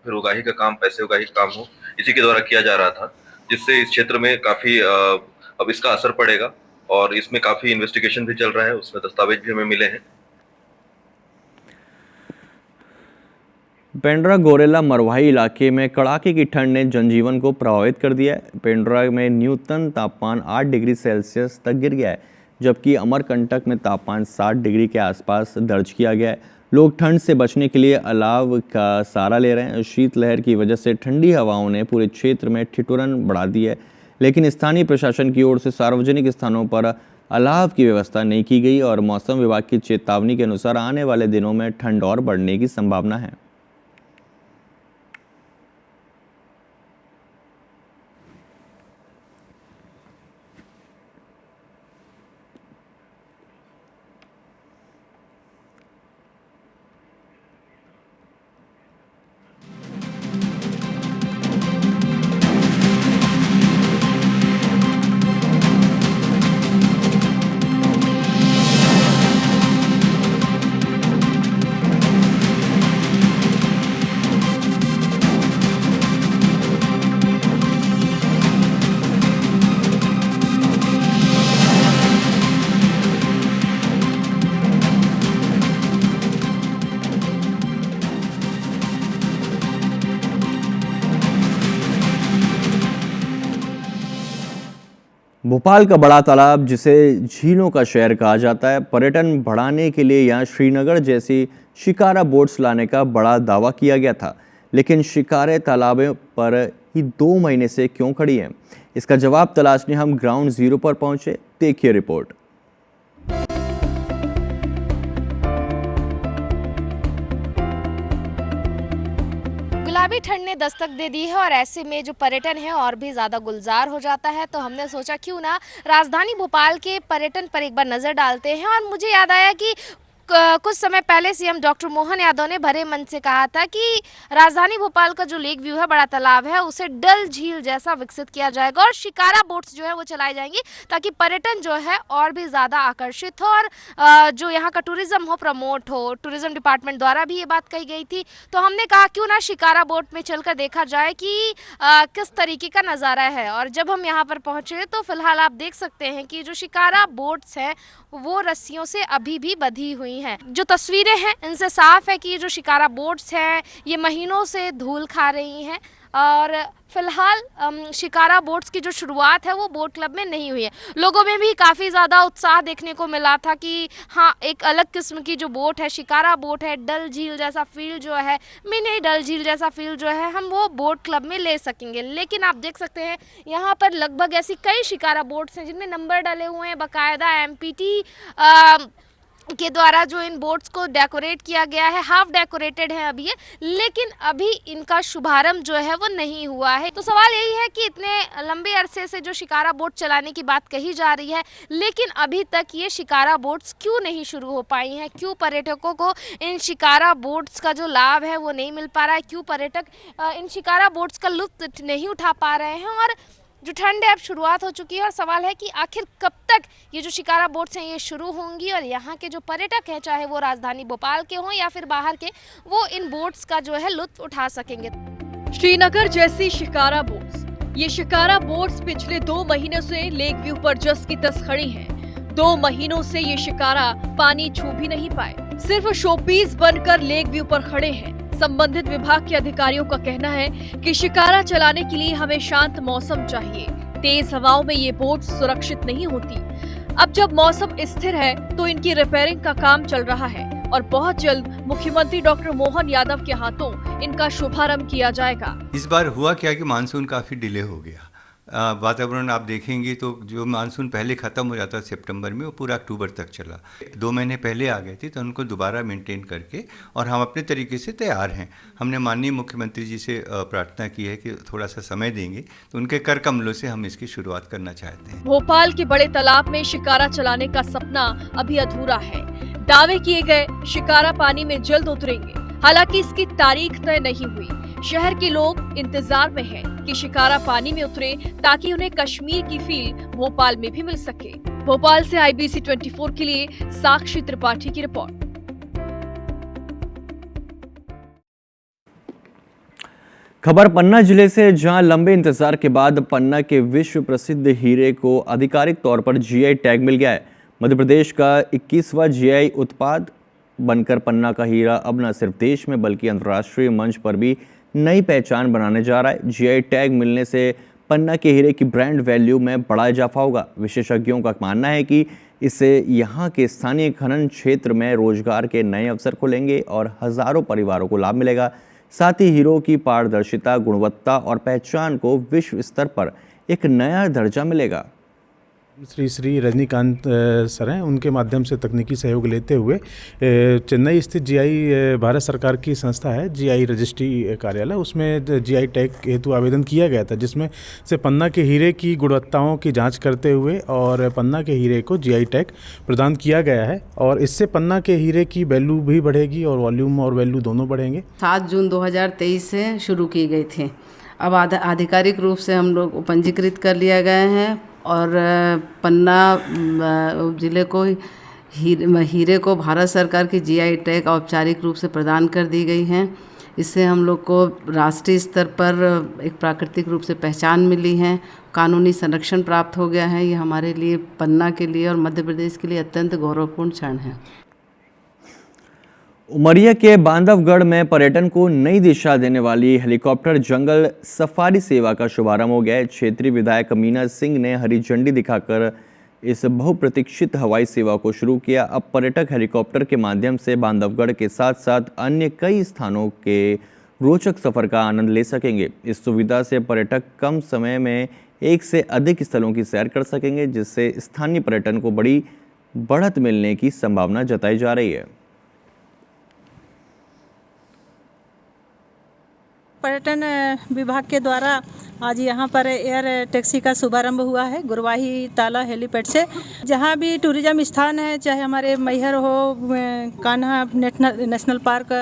फिर उगाही का काम, पैसे उगाही का काम हो, इसी के द्वारा किया जा रहा था, जिससे इस क्षेत्र में काफ़ी अब इसका असर पड़ेगा और इसमें काफ़ी इन्वेस्टिगेशन भी चल रहा है, उसमें दस्तावेज भी हमें मिले हैं। पेंड्रा गोरेला मरवाही इलाके में कड़ाके की ठंड ने जनजीवन को प्रभावित कर दिया है। पेंड्रा में न्यूनतम तापमान 8 डिग्री सेल्सियस तक गिर गया है, जबकि अमरकंटक में तापमान 60 डिग्री के आसपास दर्ज किया गया है। लोग ठंड से बचने के लिए अलाव का सहारा ले रहे हैं। शीतलहर की वजह से ठंडी हवाओं ने पूरे क्षेत्र में ठिठुरन बढ़ा दी है, लेकिन स्थानीय प्रशासन की ओर से सार्वजनिक स्थानों पर अलाव की व्यवस्था नहीं की गई और मौसम विभाग की चेतावनी के अनुसार आने वाले दिनों में ठंड और बढ़ने की संभावना है। भोपाल का बड़ा तालाब, जिसे झीलों का शहर कहा जाता है, पर्यटन बढ़ाने के लिए यहाँ श्रीनगर जैसी शिकारा बोट्स लाने का बड़ा दावा किया गया था, लेकिन शिकारे तालाबों पर ही 2 महीने से क्यों खड़ी हैं? इसका जवाब तलाशने हम ग्राउंड जीरो पर पहुंचे। देखिए रिपोर्ट। गुलाबी ठंड ने दस्तक दे दी है और ऐसे में जो पर्यटन है और भी ज़्यादा गुलजार हो जाता है, तो हमने सोचा क्यों ना राजधानी भोपाल के पर्यटन पर एक बार नज़र डालते हैं। और मुझे याद आया कि कुछ समय पहले सीएम डॉक्टर मोहन यादव ने भरे मन से कहा था कि राजधानी भोपाल का जो लेक व्यू है, बड़ा तालाब है, उसे डल झील जैसा विकसित किया जाएगा और शिकारा बोट्स जो है वो चलाई जाएंगी, ताकि पर्यटन जो है और भी ज़्यादा आकर्षित हो और जो यहाँ का टूरिज़्म हो प्रमोट हो। टूरिज़्म डिपार्टमेंट द्वारा भी ये बात कही गई थी, तो हमने कहा क्यों ना शिकारा बोट में चलकर देखा जाए कि किस तरीके का नज़ारा है। और जब हम यहाँ पर पहुँचे तो फिलहाल आप देख सकते हैं कि जो शिकारा बोट्स हैं वो रस्सियों से अभी भी बंधी हुई हैं। जो तस्वीरें हैं इनसे साफ है कि ये जो शिकारा बोट्स हैं ये महीनों से धूल खा रही हैं और फिलहाल शिकारा बोट्स की जो शुरुआत है वो बोट क्लब में नहीं हुई है। लोगों में भी काफ़ी ज़्यादा उत्साह देखने को मिला था कि हाँ, एक अलग किस्म की जो बोट है, शिकारा बोट है, डल झील जैसा फील जो है, मिनी डल झील जैसा फील जो है हम वो बोट क्लब में ले सकेंगे। लेकिन आप देख सकते हैं यहाँ पर लगभग ऐसी कई शिकारा बोट्स हैं जिनमें नंबर डले हुए हैं, बाकायदा MPT के द्वारा जो इन बोट्स को डेकोरेट किया गया है, हाफ डेकोरेटेड है अभी ये, लेकिन अभी इनका शुभारंभ जो है वो नहीं हुआ है। तो सवाल यही है कि इतने लंबे अरसे से जो शिकारा बोट चलाने की बात कही जा रही है, लेकिन अभी तक ये शिकारा बोट्स क्यों नहीं शुरू हो पाई हैं? क्यों पर्यटकों को इन शिकारा बोट्स का जो लाभ है वो नहीं मिल पा रहा है? क्यों पर्यटक इन शिकारा बोट्स का लुत्फ नहीं उठा पा रहे हैं? और जो ठंड है अब शुरुआत हो चुकी है और सवाल है कि आखिर कब तक ये जो शिकारा बोट्स हैं ये शुरू होंगी और यहाँ के जो पर्यटक हैं, चाहे वो राजधानी भोपाल के हों या फिर बाहर के, वो इन बोट्स का जो है लुत्फ उठा सकेंगे। श्रीनगर जैसी शिकारा बोट्स, ये शिकारा बोट्स पिछले 2 महीनों से लेक व्यू पर जस की तस खड़ी हैं। 2 महीनों से ये शिकारा पानी छू भी नहीं पाए, सिर्फ शोपीस बनकर लेक व्यू पर खड़े हैं। संबंधित विभाग के अधिकारियों का कहना है कि शिकारा चलाने के लिए हमें शांत मौसम चाहिए। तेज हवाओं में ये बोट सुरक्षित नहीं होती। अब जब मौसम स्थिर है तो इनकी रिपेयरिंग का काम चल रहा है और बहुत जल्द मुख्यमंत्री डॉक्टर मोहन यादव के हाथों इनका शुभारंभ किया जाएगा। इस बार हुआ क्या कि मानसून काफ़ी डिले हो गया। वातावरण आप देखेंगे तो जो मानसून पहले ख़त्म हो जाता सितंबर में, वो पूरा अक्टूबर तक चला। 2 महीने पहले आ गए थे, तो उनको दोबारा मेंटेन करके और हम अपने तरीके से तैयार हैं। हमने माननीय मुख्यमंत्री जी से प्रार्थना की है कि थोड़ा सा समय देंगे, तो उनके कर कमलों से हम इसकी शुरुआत करना चाहते हैं। भोपाल के बड़े तालाब में शिकारा चलाने का सपना अभी अधूरा है। दावे किए गए शिकारा पानी में जल्द उतरेंगे, हालांकि इसकी तारीख तय नहीं हुई। शहर के लोग इंतजार में हैं कि शिकारा पानी में उतरे ताकि उन्हें कश्मीर की फील भोपाल में भी मिल सके। भोपाल से IBC 24 के लिए साक्षी त्रिपाठी की रिपोर्ट। खबर पन्ना जिले से, जहां लंबे इंतजार के बाद पन्ना के विश्व प्रसिद्ध हीरे को आधिकारिक तौर पर GI टैग मिल गया है। मध्य प्रदेश का 21वां GI उत्पाद बनकर पन्ना का हीरा अब न सिर्फ देश में बल्कि अंतर्राष्ट्रीय मंच पर भी नई पहचान बनाने जा रहा है। GI टैग मिलने से पन्ना के हीरे की ब्रांड वैल्यू में बड़ा इजाफा होगा। विशेषज्ञों का मानना है कि इससे यहाँ के स्थानीय खनन क्षेत्र में रोजगार के नए अवसर खुलेंगे और हजारों परिवारों को लाभ मिलेगा। साथ ही हीरों की पारदर्शिता, गुणवत्ता और पहचान को विश्व स्तर पर एक नया दर्जा मिलेगा। श्री रजनीकांत सर हैं, उनके माध्यम से तकनीकी सहयोग लेते हुए चेन्नई स्थित GI भारत सरकार की संस्था है, GI रजिस्ट्री कार्यालय, उसमें GI टैग हेतु आवेदन किया गया था, जिसमें से पन्ना के हीरे की गुणवत्ताओं की जांच करते हुए और पन्ना के हीरे को GI टैग प्रदान किया गया है। और इससे पन्ना के हीरे की वैल्यू भी बढ़ेगी और वॉल्यूम और वैल्यू दोनों बढ़ेंगे। 7 जून 2023 से शुरू की गई थी। अब आधिकारिक रूप से हम लोग पंजीकृत कर लिया गए हैं और पन्ना जिले को हीरे को भारत सरकार की GI टैग औपचारिक रूप से प्रदान कर दी गई है। इससे हम लोग को राष्ट्रीय स्तर पर एक प्राकृतिक रूप से पहचान मिली है, कानूनी संरक्षण प्राप्त हो गया है। ये हमारे लिए, पन्ना के लिए और मध्य प्रदेश के लिए अत्यंत गौरवपूर्ण क्षण है। उमरिया के बांधवगढ़ में पर्यटन को नई दिशा देने वाली हेलीकॉप्टर जंगल सफारी सेवा का शुभारंभ हो गया है। क्षेत्रीय विधायक मीना सिंह ने हरी झंडी दिखाकर इस बहुप्रतीक्षित हवाई सेवा को शुरू किया। अब पर्यटक हेलीकॉप्टर के माध्यम से बांधवगढ़ के साथ साथ अन्य कई स्थानों के रोचक सफर का आनंद ले सकेंगे। इस सुविधा से पर्यटक कम समय में 1 से अधिक स्थलों की सैर कर सकेंगे, जिससे स्थानीय पर्यटन को बड़ी बढ़त मिलने की संभावना जताई जा रही है। पर्यटन विभाग के द्वारा आज यहाँ पर एयर टैक्सी का शुभारंभ हुआ है गुरवाही ताला हेलीपैड से। जहाँ भी टूरिज्म स्थान है, चाहे हमारे मैहर हो, कान्हा नेशनल पार्क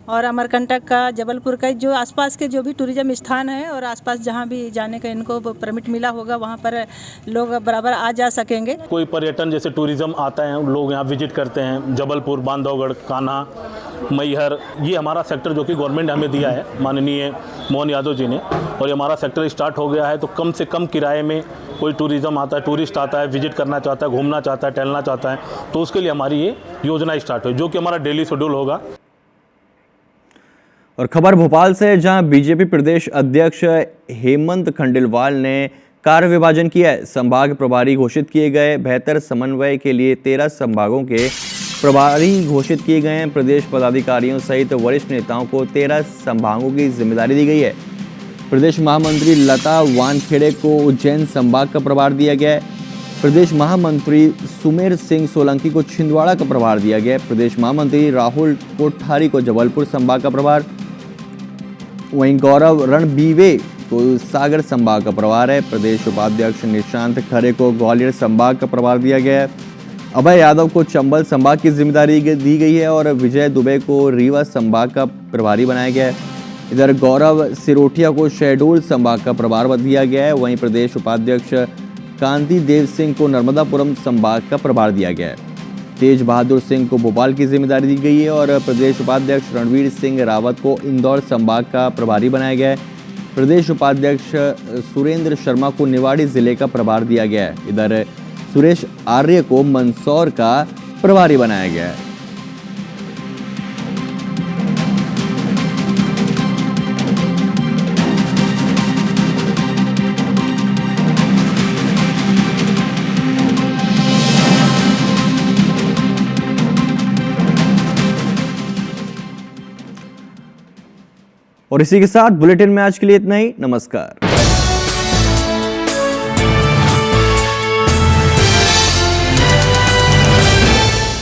और अमरकंटक का, जबलपुर का, जो आसपास के जो भी टूरिज्म स्थान है और आसपास जहाँ भी जाने का इनको परमिट मिला होगा, वहाँ पर लोग बराबर आ जा सकेंगे। कोई पर्यटन जैसे टूरिज्म आता है, लोग यहाँ विजिट करते हैं, जबलपुर, बांधवगढ़, कान्हा, मैहर, ये हमारा सेक्टर जो कि गवर्नमेंट हमें दिया है माननीय मोहन यादव जी ने, और ये हमारा सेक्टर स्टार्ट हो गया है। तो कम से कम किराए में कोई टूरिज्म आता है, टूरिस्ट आता है, विजिट करना चाहता है, घूमना चाहता है, टहलना चाहता है, तो उसके लिए हमारी ये योजना स्टार्ट हुई, जो कि हमारा डेली शेड्यूल होगा। और खबर भोपाल से, जहां बीजेपी प्रदेश अध्यक्ष हेमंत खंडेलवाल ने कार्य विभाजन किया है। संभाग प्रभारी घोषित किए गए। बेहतर समन्वय के लिए 13 संभागों के प्रभारी घोषित किए गए हैं। प्रदेश पदाधिकारियों सहित वरिष्ठ नेताओं को 13 संभागों की जिम्मेदारी दी गई है। प्रदेश महामंत्री लता वानखेड़े को उज्जैन संभाग का प्रभार दिया गया है। प्रदेश महामंत्री सुमेर सिंह सोलंकी को छिंदवाड़ा का प्रभार दिया गया है। प्रदेश महामंत्री राहुल कोठारी को जबलपुर संभाग का प्रभार, वहीं गौरव रणबीवे को सागर संभाग का प्रभार है। प्रदेश उपाध्यक्ष निशांत खरे को ग्वालियर संभाग का प्रभार दिया गया है। अभय यादव को चंबल संभाग की जिम्मेदारी दी गई है और विजय दुबे को रीवा संभाग का प्रभारी बनाया गया है। इधर गौरव सिरोठिया को शहडोल संभाग का प्रभार दिया गया है। वहीं प्रदेश उपाध्यक्ष कांति देव सिंह को नर्मदापुरम संभाग का प्रभार दिया गया है। तेज बहादुर सिंह को भोपाल की जिम्मेदारी दी गई है और प्रदेश उपाध्यक्ष रणवीर सिंह रावत को इंदौर संभाग का प्रभारी बनाया गया है। प्रदेश उपाध्यक्ष सुरेंद्र शर्मा को निवाड़ी जिले का प्रभार दिया गया है। इधर सुरेश आर्य को मंदसौर का प्रभारी बनाया गया है। और इसी के साथ बुलेटिन में आज के लिए इतना ही। नमस्कार।